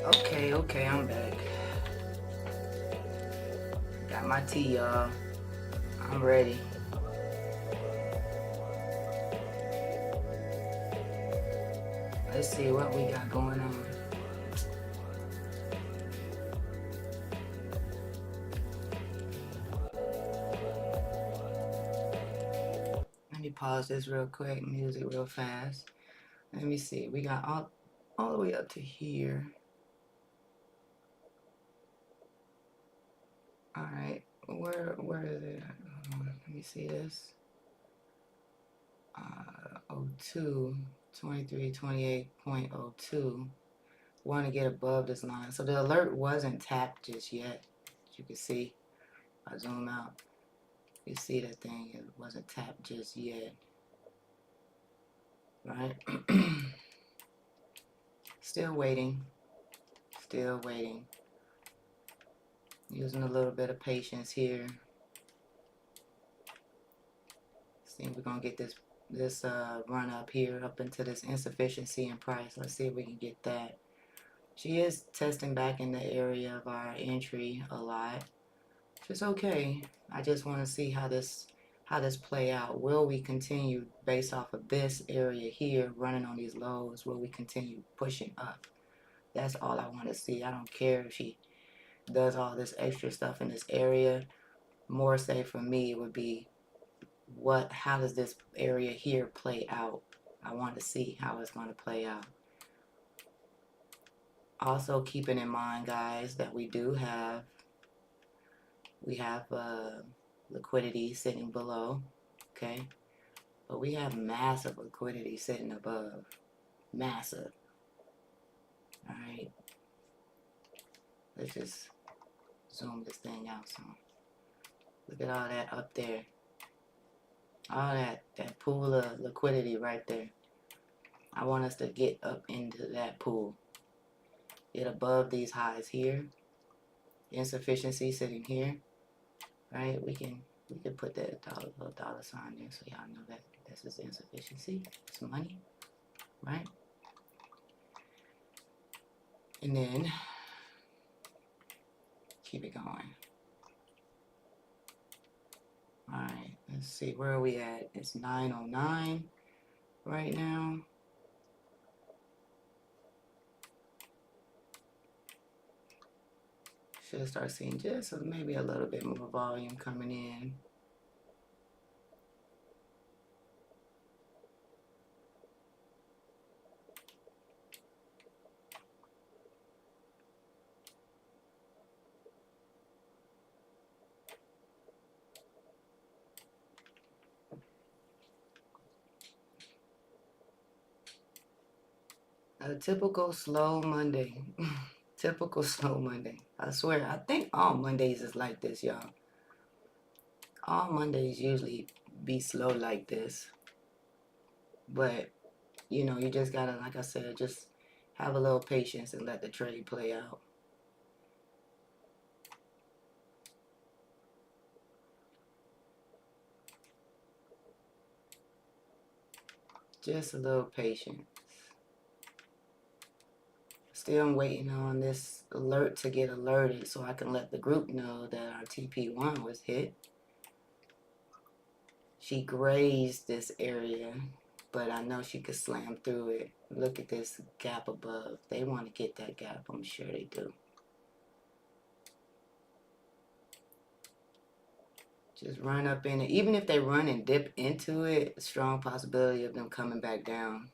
Okay, I'm back. Got my tea, y'all. I'm ready. Let's see what we got going on. Let me pause this real quick. Music real fast. Let me see. We got all the way up to here. All right. Where is it? Let me see this. 02, 23, 28.02. Want to get above this line. So the alert wasn't tapped just yet. As you can see, I zoom out. You see that thing, it wasn't tapped just yet. Right? Still waiting. Still waiting. Using a little bit of patience here. See if we're gonna get this run up here, up into this insufficiency in price. Let's see if we can get that. She is testing back in the area of our entry a lot, which is okay. I just want to see how this play out. Will we continue based off of this area here, running on these lows? Will we continue pushing up? That's all I want to see. I don't care if she does all this extra stuff in this area. More say for me would be how does this area here play out? I want to see how it's going to play out. Also keeping in mind, guys, that we have liquidity sitting below, okay? But we have massive liquidity sitting above. Massive. All right. Let's just zoom this thing out some. Look at all that up there. All that pool of liquidity right there. I want us to get up into that pool. Get above these highs here. Insufficiency sitting here. Right? We can put that little dollar sign there so y'all know that this is insufficiency. It's money. Right? And then keep it going. Alright, let's see, where are we at? It's 9:09 right now. Should start seeing just maybe a little bit more volume coming in. A typical slow Monday. Typical slow Monday. I swear, I think all Mondays is like this, y'all. All Mondays usually be slow like this. But, you know, you just gotta, like I said, just have a little patience and let the trade play out. Just a little patience. Still waiting on this alert to get alerted so I can let the group know that our TP1 was hit. She grazed this area, but I know she could slam through it. Look at this gap above. They want to get that gap. I'm sure they do. Just run up in it. Even if they run and dip into it, strong possibility of them coming back down.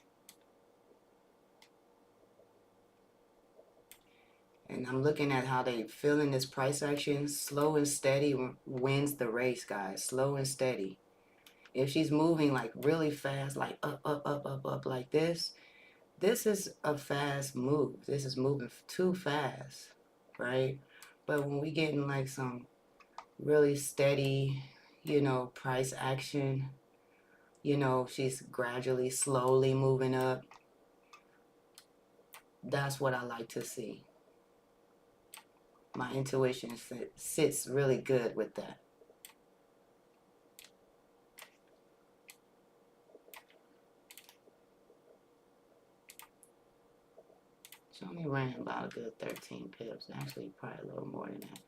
And I'm looking at how they feel in this price action. Slow and steady wins the race, guys. Slow and steady. If she's moving like really fast, like up like this is a fast move. This is moving too fast, right? But when we get in like some really steady, you know, price action, you know, she's gradually, slowly moving up. That's what I like to see. My intuition sits really good with that. She only ran about a good 13 pips. Actually, probably a little more than that.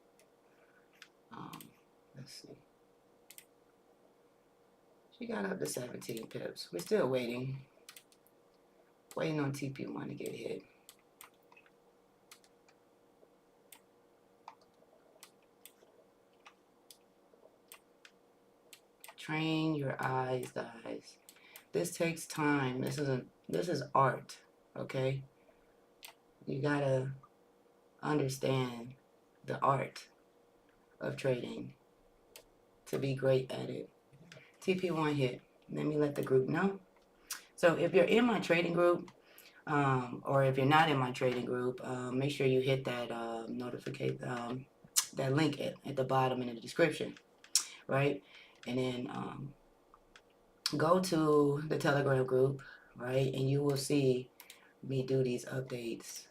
Let's see. She got up to 17 pips. We're still waiting. Waiting on TP1 to get hit. Train your eyes, guys. This takes time. This is art, okay? You gotta understand the art of trading to be great at it. TP1 hit. Let me let the group know. So if you're in my trading group, or if you're not in my trading group, make sure you hit that notification, that link at the bottom in the description, right? And then go to the Telegram group, right? And you will see me do these updates.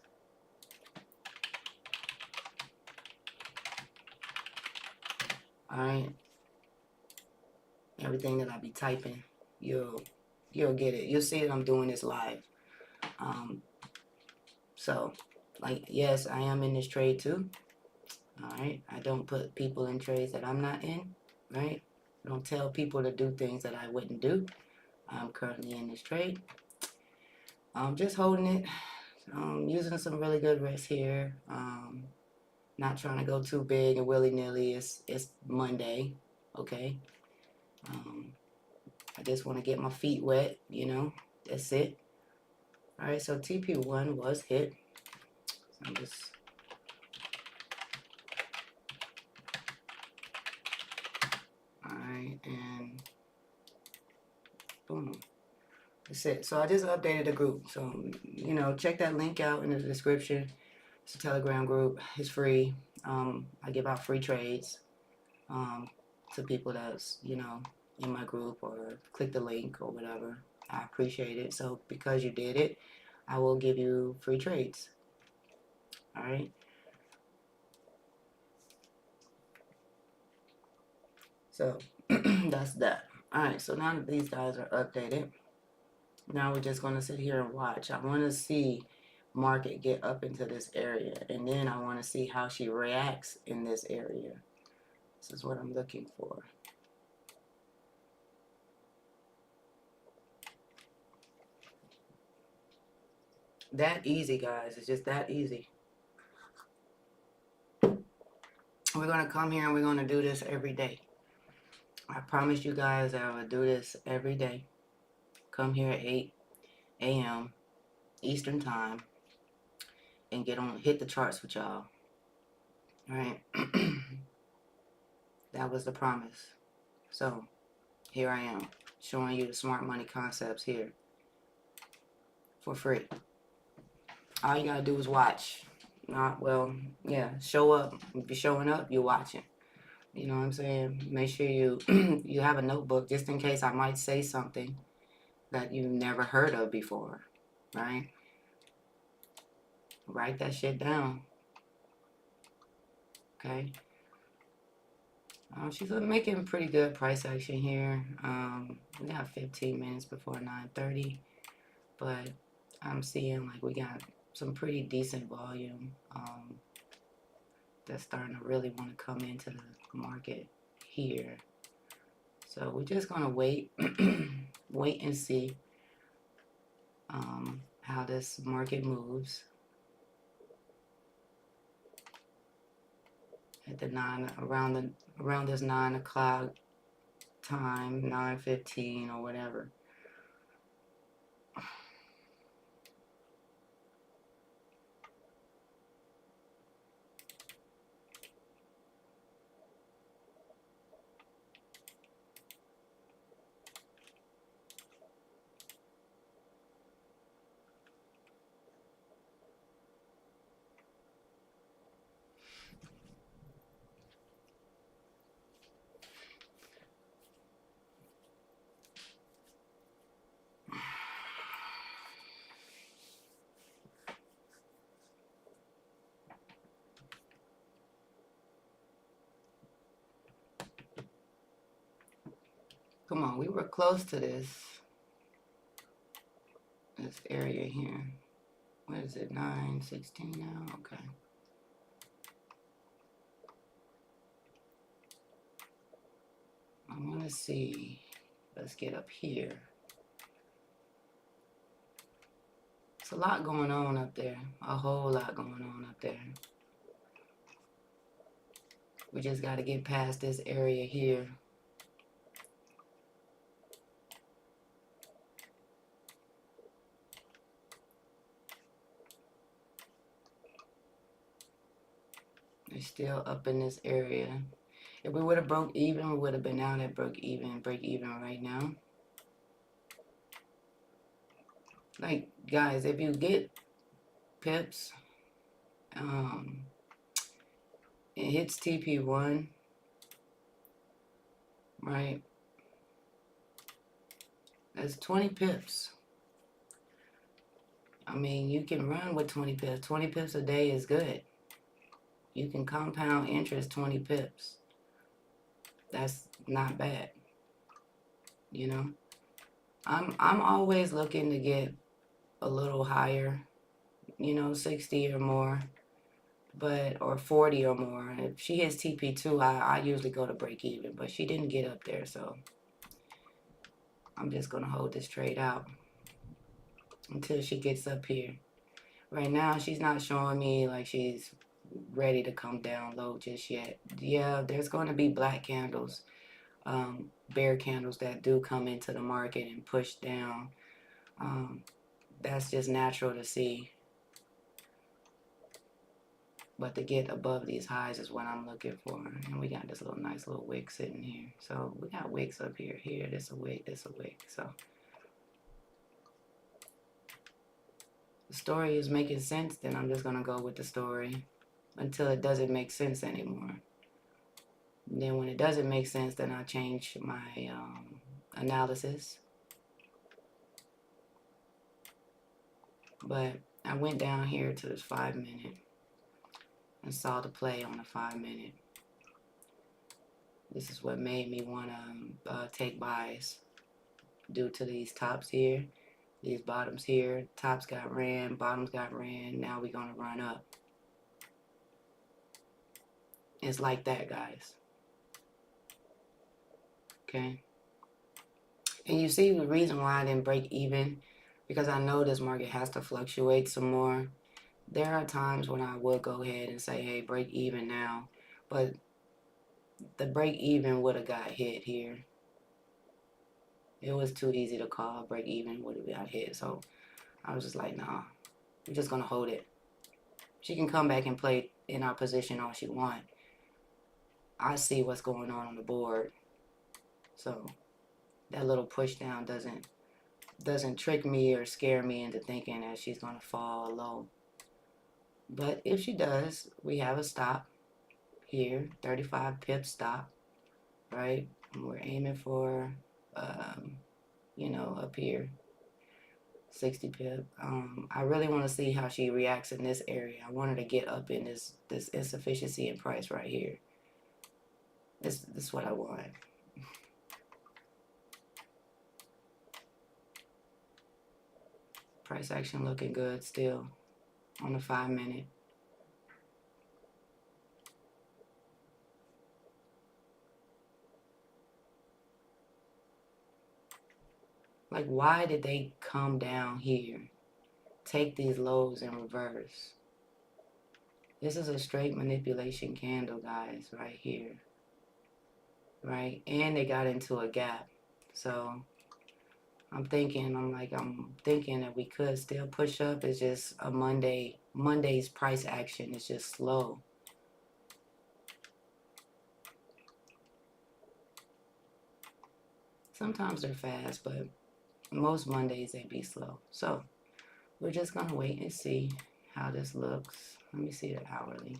All right. Everything that I be typing, you'll get it. You'll see that I'm doing this live. So, like, yes, I am in this trade too. All right. I don't put people in trades that I'm not in, right? I don't tell people to do things that I wouldn't do. I'm currently in this trade. I'm just holding it. Using some really good risks here. Not trying to go too big and willy-nilly. It's Monday, okay? I just want to get my feet wet, you know. That's it. All right, so TP1 was hit. So I'm just... All right, and boom. That's it. So I just updated the group. So, you know, check that link out in the description. It's a Telegram group. It's free. I give out free trades to people that's, you know, in my group, or click the link or whatever. I appreciate it. So because you did it, I will give you free trades. All right. So that's that. All right. So now that these guys are updated, now we're just going to sit here and watch. I want to see market get up into this area, and then I want to see how she reacts in this area. This is what I'm looking for. That easy, guys. It's just that easy. We're going to come here and we're going to do this every day. I promise you guys I will do this every day. Come here at 8 a.m. Eastern time and hit the charts with y'all. All right. That was the promise. So here I am, showing you the smart money concepts here for free. All you gotta do is watch. Show up. If you're showing up, you're watching. You know what I'm saying? Make sure you you have a notebook just in case I might say something that you've never heard of before, right? Write that shit down. Okay. She's making pretty good price action here. We got 15 minutes before 9:30, but I'm seeing like we got some pretty decent volume that's starting to really want to come into the market here. So we're just gonna wait, wait and see how this market moves at the around this 9 o'clock time, 9:15 or whatever. Come on, we were close to this area here. What is it 9:16 now? Okay. I want to see. Let's get up here. It's a lot going on up there. A whole lot going on up there. We just got to get past this area here. They're still up in this area. If we would have broke even, we would have been out at break even right now. Like, guys, if you get pips, it hits TP1, right? That's 20 pips. I mean, you can run with 20 pips. 20 pips a day is good. You can compound interest 20 pips. That's not bad. You know? I'm always looking to get a little higher, you know, 60 or more, or 40 or more. If she hits TP2, I usually go to break even, but she didn't get up there, so I'm just gonna hold this trade out until she gets up here. Right now, she's not showing me like she's ready to come down low just yet. Yeah, there's going to be black candles, bear candles that do come into the market and push down. That's just natural to see. But to get above these highs is what I'm looking for. And we got this nice little wick sitting here. So we got wicks up here. This a wick, this a wick. So the story is making sense, then I'm just going to go with the story until it doesn't make sense anymore. And then when it doesn't make sense, then I change my analysis. But I went down here to this 5 minute and saw the play on the 5 minute. This is what made me want to take buys due to these tops here, these bottoms here. Tops got ran, bottoms got ran. Now we're going to run up. It's like that, guys. Okay. And you see the reason why I didn't break even, because I know this market has to fluctuate some more. There are times when I will go ahead and say, hey, break even now. But the break even would have got hit here. It was too easy to call. Break even would have got hit. So I was just like, nah, we're just going to hold it. She can come back and play in our position all she want. I see what's going on the board. So that little push down doesn't trick me or scare me into thinking that she's going to fall low. But if she does, we have a stop here, 35 pip stop, right? And we're aiming for, you know, up here, 60 pip. I really want to see how she reacts in this area. I want her to get up in this insufficiency in price right here. This is what I want. Price action looking good still on the 5 minute. Like, why did they come down here? Take these lows in reverse. This is a straight manipulation candle, guys, right here. Right? And they got into a gap. So I'm thinking that we could still push up. It's just a Monday's price action is just slow. Sometimes they're fast, but most Mondays they be slow. So we're just gonna wait and see how this looks. Let me see the hourly.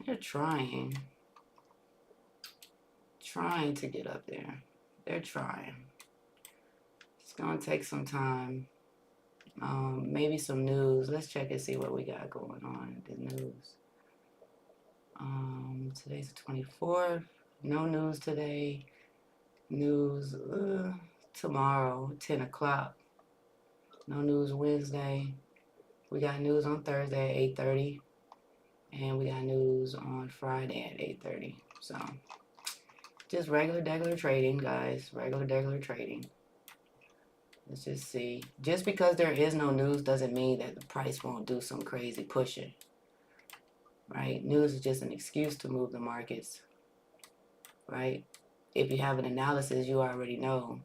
They're trying to get up there. They're trying. It's gonna take some time. Maybe some news. Let's check and see what we got going on in the news. Today's the 24th. No news today. News tomorrow, 10 o'clock. No news Wednesday. We got news on Thursday at 8:30. And we got news on Friday at 8:30. So, just regular trading, guys. Regular trading. Let's just see. Just because there is no news doesn't mean that the price won't do some crazy pushing. Right? News is just an excuse to move the markets. Right? If you have an analysis, you already know,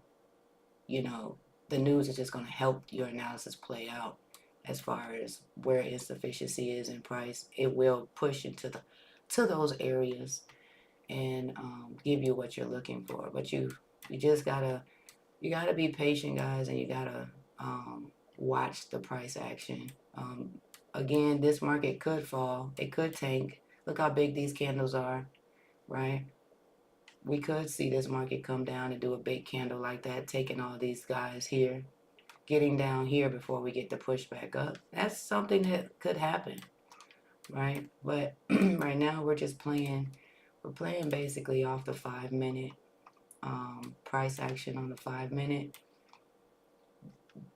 the news is just going to help your analysis play out as far as where insufficiency is in price. It will push into to those areas and give you what you're looking for. But you just gotta be patient, guys, and you gotta watch the price action. Again, this market could fall. It could tank. Look how big these candles are, right? We could see this market come down and do a big candle like that, taking all these guys here, getting down here before we get the push back up. That's something that could happen, right? But right now we're just playing. We're playing basically off the 5-minute price action on the 5-minute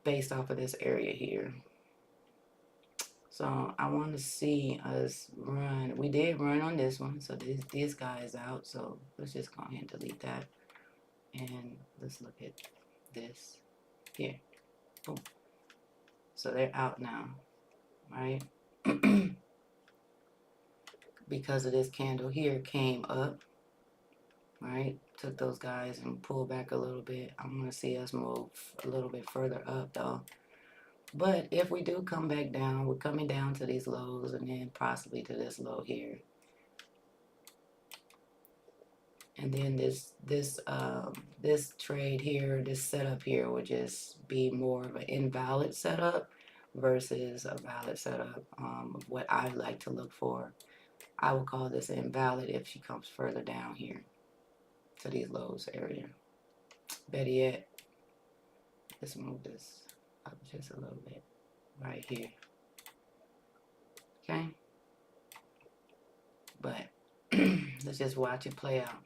based off of this area here. So I want to see us run. We did run on this one, so this guy is out. So let's just go ahead and delete that. And let's look at this here. Boom. So they're out now, right? Because of this candle here came up, right? Took those guys and pulled back a little bit. I'm going to see us move a little bit further up though. But if we do come back down, we're coming down to these lows and then possibly to this low here. And then this trade here, this setup here would just be more of an invalid setup versus a valid setup. What I like to look for, I would call this invalid if she comes further down here to these lows area. Better yet, let's move this up just a little bit right here. Okay, but let's just watch it play out.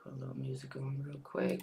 Put a little music on real quick.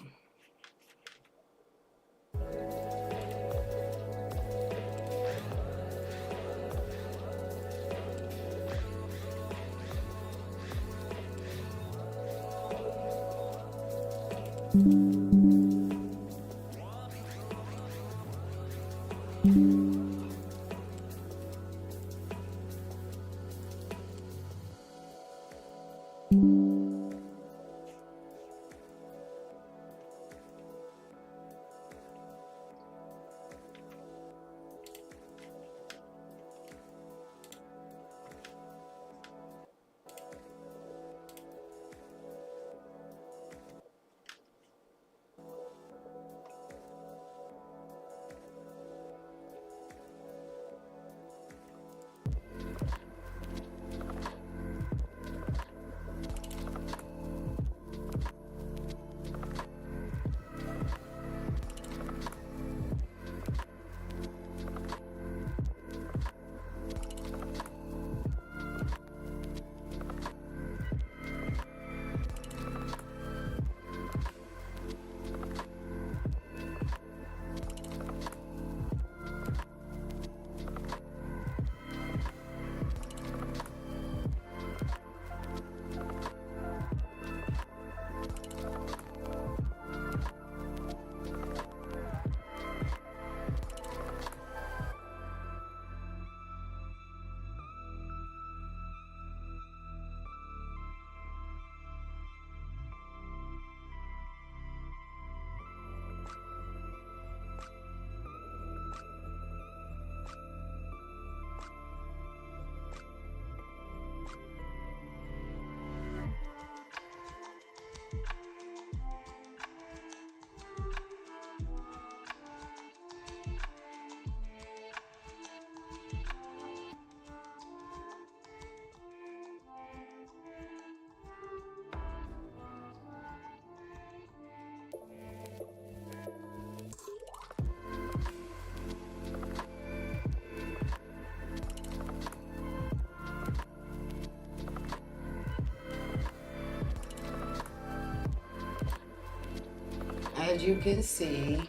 as you can see,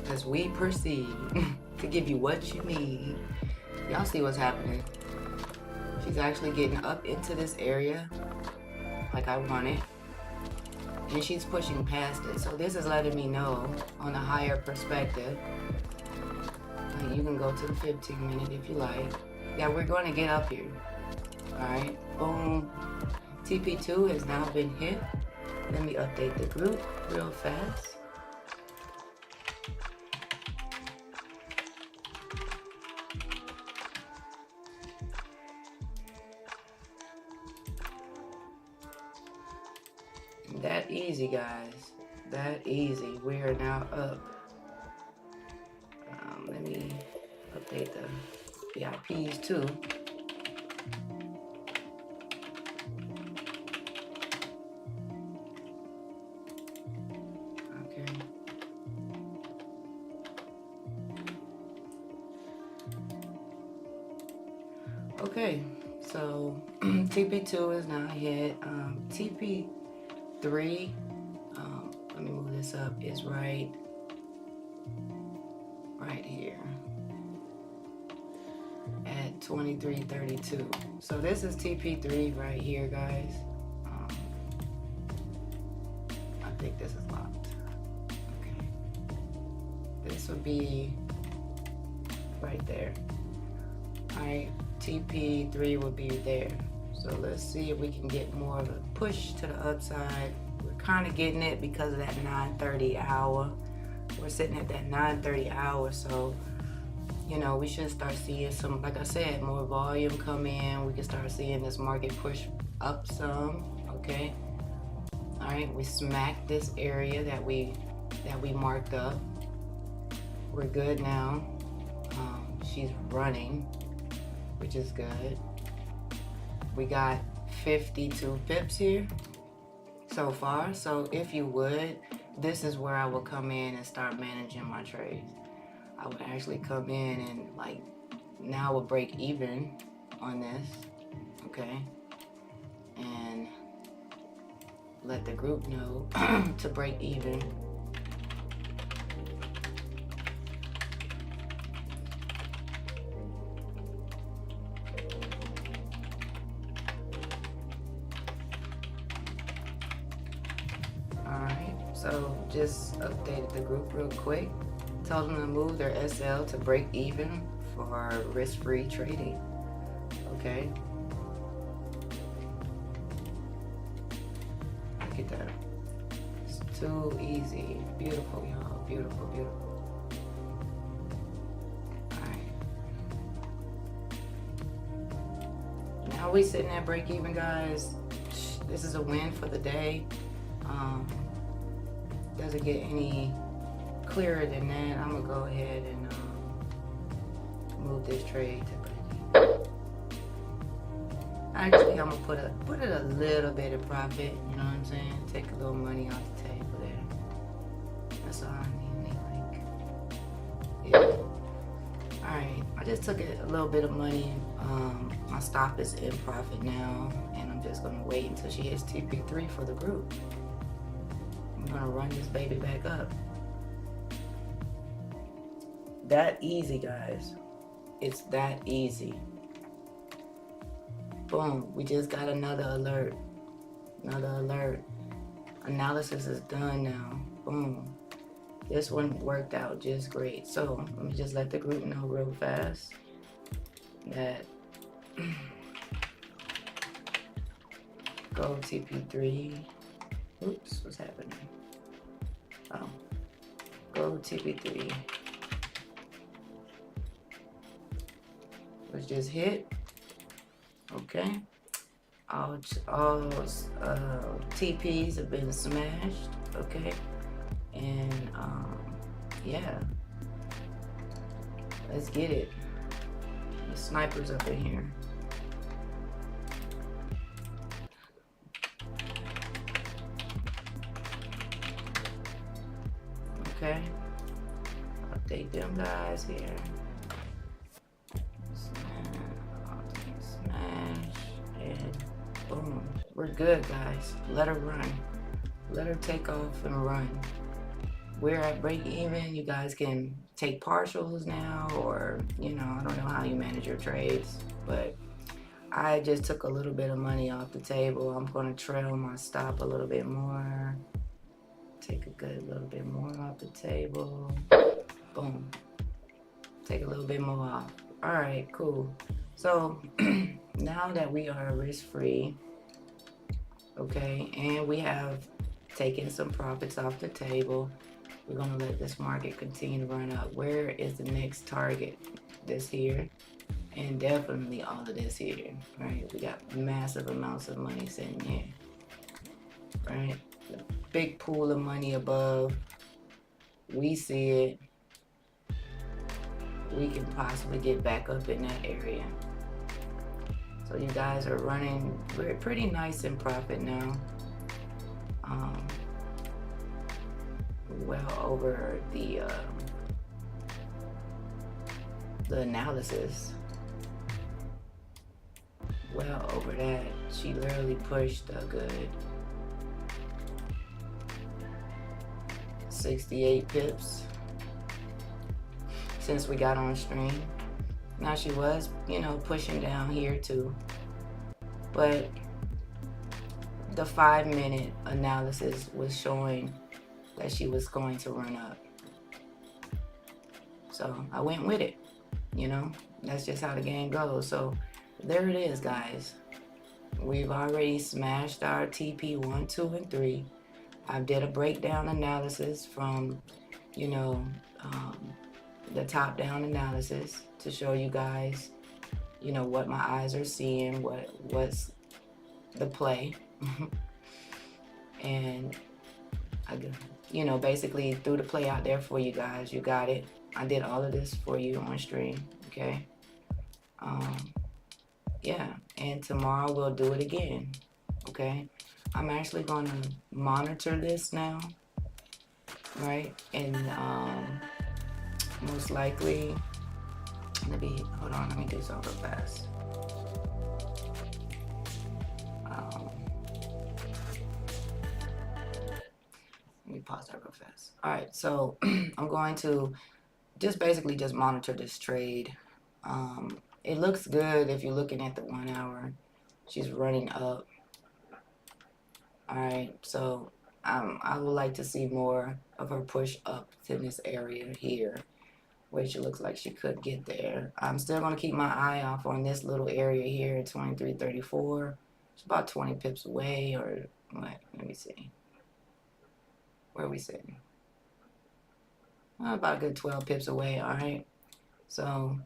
as we proceed to give you what you need, y'all see what's happening. She's actually getting up into this area like I want it, and she's pushing past it. So this is letting me know on a higher perspective, like you can go to the 15 minute if you like, that we're going to get up here. All right, boom. TP2 has now been hit. Let me update the group real fast. That easy, guys. That easy. We are now up. Let me update the VIPs too. Okay. Okay, so TP2 is now hit. TP3, let me move this up, is right here at 2332. So this is TP3 right here, guys. I think this is locked. Okay. This would be right there. All right, TP3 would be there. So let's see if we can get more of a push to the upside. We're kind of getting it because of that 9:30 hour. We're sitting at that 9:30 hour, so you know we should start seeing some, like I said, more volume come in. We can start seeing this market push up some. Okay. All right, we smacked this area that we marked up. We're good now. She's running, which is good. We got 52 pips here so far. So if you would, this is where I would come in and start managing my trades. I would actually come in and like, now I would break even on this, okay? And let the group know to break even. So just updated the group real quick. Told them to move their SL to break even for risk-free trading. Okay. Look at that. It's too easy. Beautiful, y'all. Beautiful, beautiful. Alright. Now we sitting at break even, guys. This is a win for the day. Doesn't get any clearer than that. I'm gonna go ahead and move this trade to break even. Actually, I'm gonna put it a little bit of profit. You know what I'm saying? Take a little money off the table there. That's all I need. Like, yeah. All right. I just took a little bit of money. My stop is in profit now, and I'm just gonna wait until she hits TP3 for the group. I'm gonna run this baby back up. That easy, guys. It's that easy. Boom, we just got another alert. Another alert. Analysis is done now. Boom. This one worked out just great. So let me just let the group know real fast that go TP3. Oops, what's happening? Oh, go TP3. Was just hit. Okay. All TPs have been smashed. Okay. And yeah. Let's get it. The snipers up in here. Okay, update them guys here. Smash, and boom. We're good, guys. Let her run. Let her take off and run. we're at break even. You guys can take partials now, or you know, I don't know how you manage your trades, but I just took a little bit of money off the table. I'm going to trail my stop a little bit more. Take a good little bit more off the table. Boom. Take a little bit more off. All right, cool. So now that we are risk free, okay, and we have taken some profits off the table, we're going to let this market continue to run up. Where is the next target? This here, and definitely all of this here, right? We got massive amounts of money sitting here, right? The big pool of money above. We see it. We can possibly get back up in that area. So you guys are running, we're pretty nice in profit now. Well over the analysis. Well over that. She literally pushed a good 68 pips since we got on stream. Now she was, you know, pushing down here too, but the 5-minute analysis was showing that she was going to run up. So I went with it, you know, that's just how the game goes. So there it is, guys. We've already smashed our TP 1, 2, and 3. I did a breakdown analysis from, you know, the top-down analysis to show you guys, you know, what my eyes are seeing, what's the play. And I, you know, basically threw the play out there for you guys. You got it. I did all of this for you on stream, okay? Yeah, and tomorrow we'll do it again, okay? I'm actually gonna monitor this now, right? And most likely, hold on, let me do something real fast. Let me pause that real fast. All right, so I'm going to just basically just monitor this trade. It looks good if you're looking at the 1 hour. She's running up. All right, so I would like to see more of her push up to this area here, which it looks like she could get there. I'm still going to keep my eye off on this little area here at 23.34. It's about 20 pips away, or what? Let me see. Where are we sitting? About a good 12 pips away. All right. So,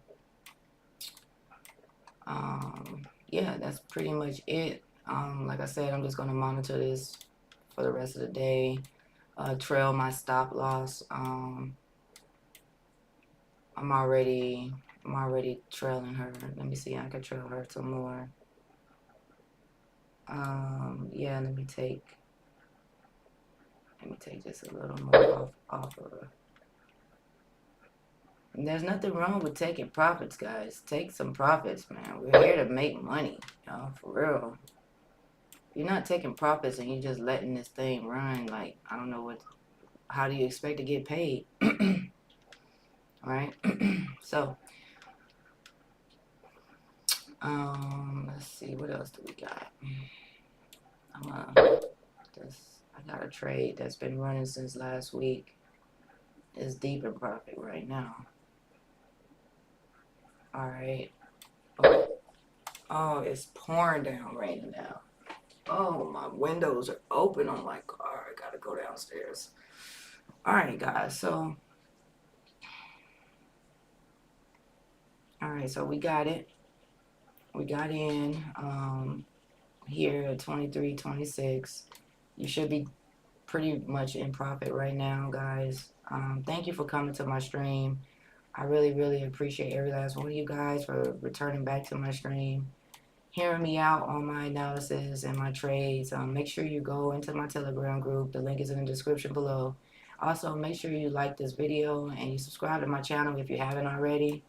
yeah, that's pretty much it. Like I said, I'm just going to monitor this for the rest of the day. Trail my stop loss. I'm already trailing her. Let me see. I can trail her some more. Yeah, let me take just a little more off of her. And there's nothing wrong with taking profits, guys. Take some profits, man. We're here to make money, y'all, for real. You're not taking profits and you're just letting this thing run. Like, I don't know how do you expect to get paid? Right? So, let's see, what else do we got? I got a trade that's been running since last week. It's deep in profit right now. All right. Oh, it's pouring down right now. Oh, my windows are open. I'm like, all right, gotta go downstairs. All right, guys. So, all right. So we got it. We got in here at 23.26. You should be pretty much in profit right now, guys. Thank you for coming to my stream. I really, really appreciate every last one of you guys for returning back to my stream, hearing me out on my analysis and my trades. Make sure you go into my Telegram group. The link is in the description below. Also, make sure you like this video and you subscribe to my channel if you haven't already.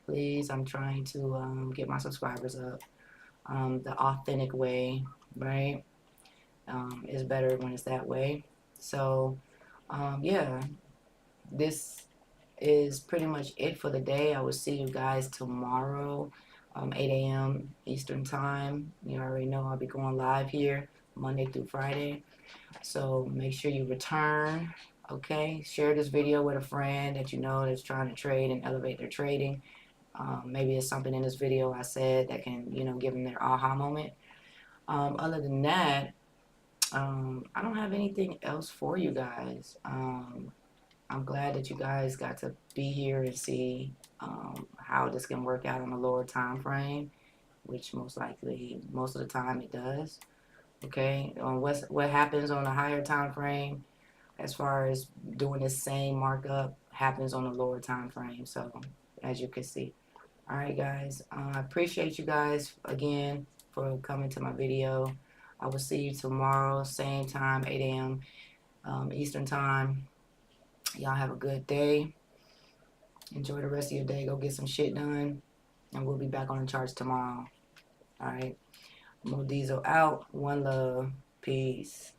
Please, I'm trying to get my subscribers up. The authentic way, right, is better when it's that way. So, yeah, this is pretty much it for the day. I will see you guys tomorrow, 8 a.m. Eastern time. You already know I'll be going live here Monday through Friday. So make sure you return, okay? Share this video with a friend that you know that's trying to trade and elevate their trading. Maybe it's something in this video I said that can, give them their aha moment. Other than that, I don't have anything else for you guys. I'm glad that you guys got to be here and see how this can work out on a lower time frame, which most likely, most of the time it does. Okay, what happens on a higher time frame, as far as doing the same markup, happens on a lower time frame. So, as you can see. All right, guys. I appreciate you guys again for coming to my video. I will see you tomorrow, same time, 8 a.m. Eastern time. Y'all have a good day. Enjoy the rest of your day. Go get some shit done. And we'll be back on the charts tomorrow. All right. Mo Diesel out. One love. Peace.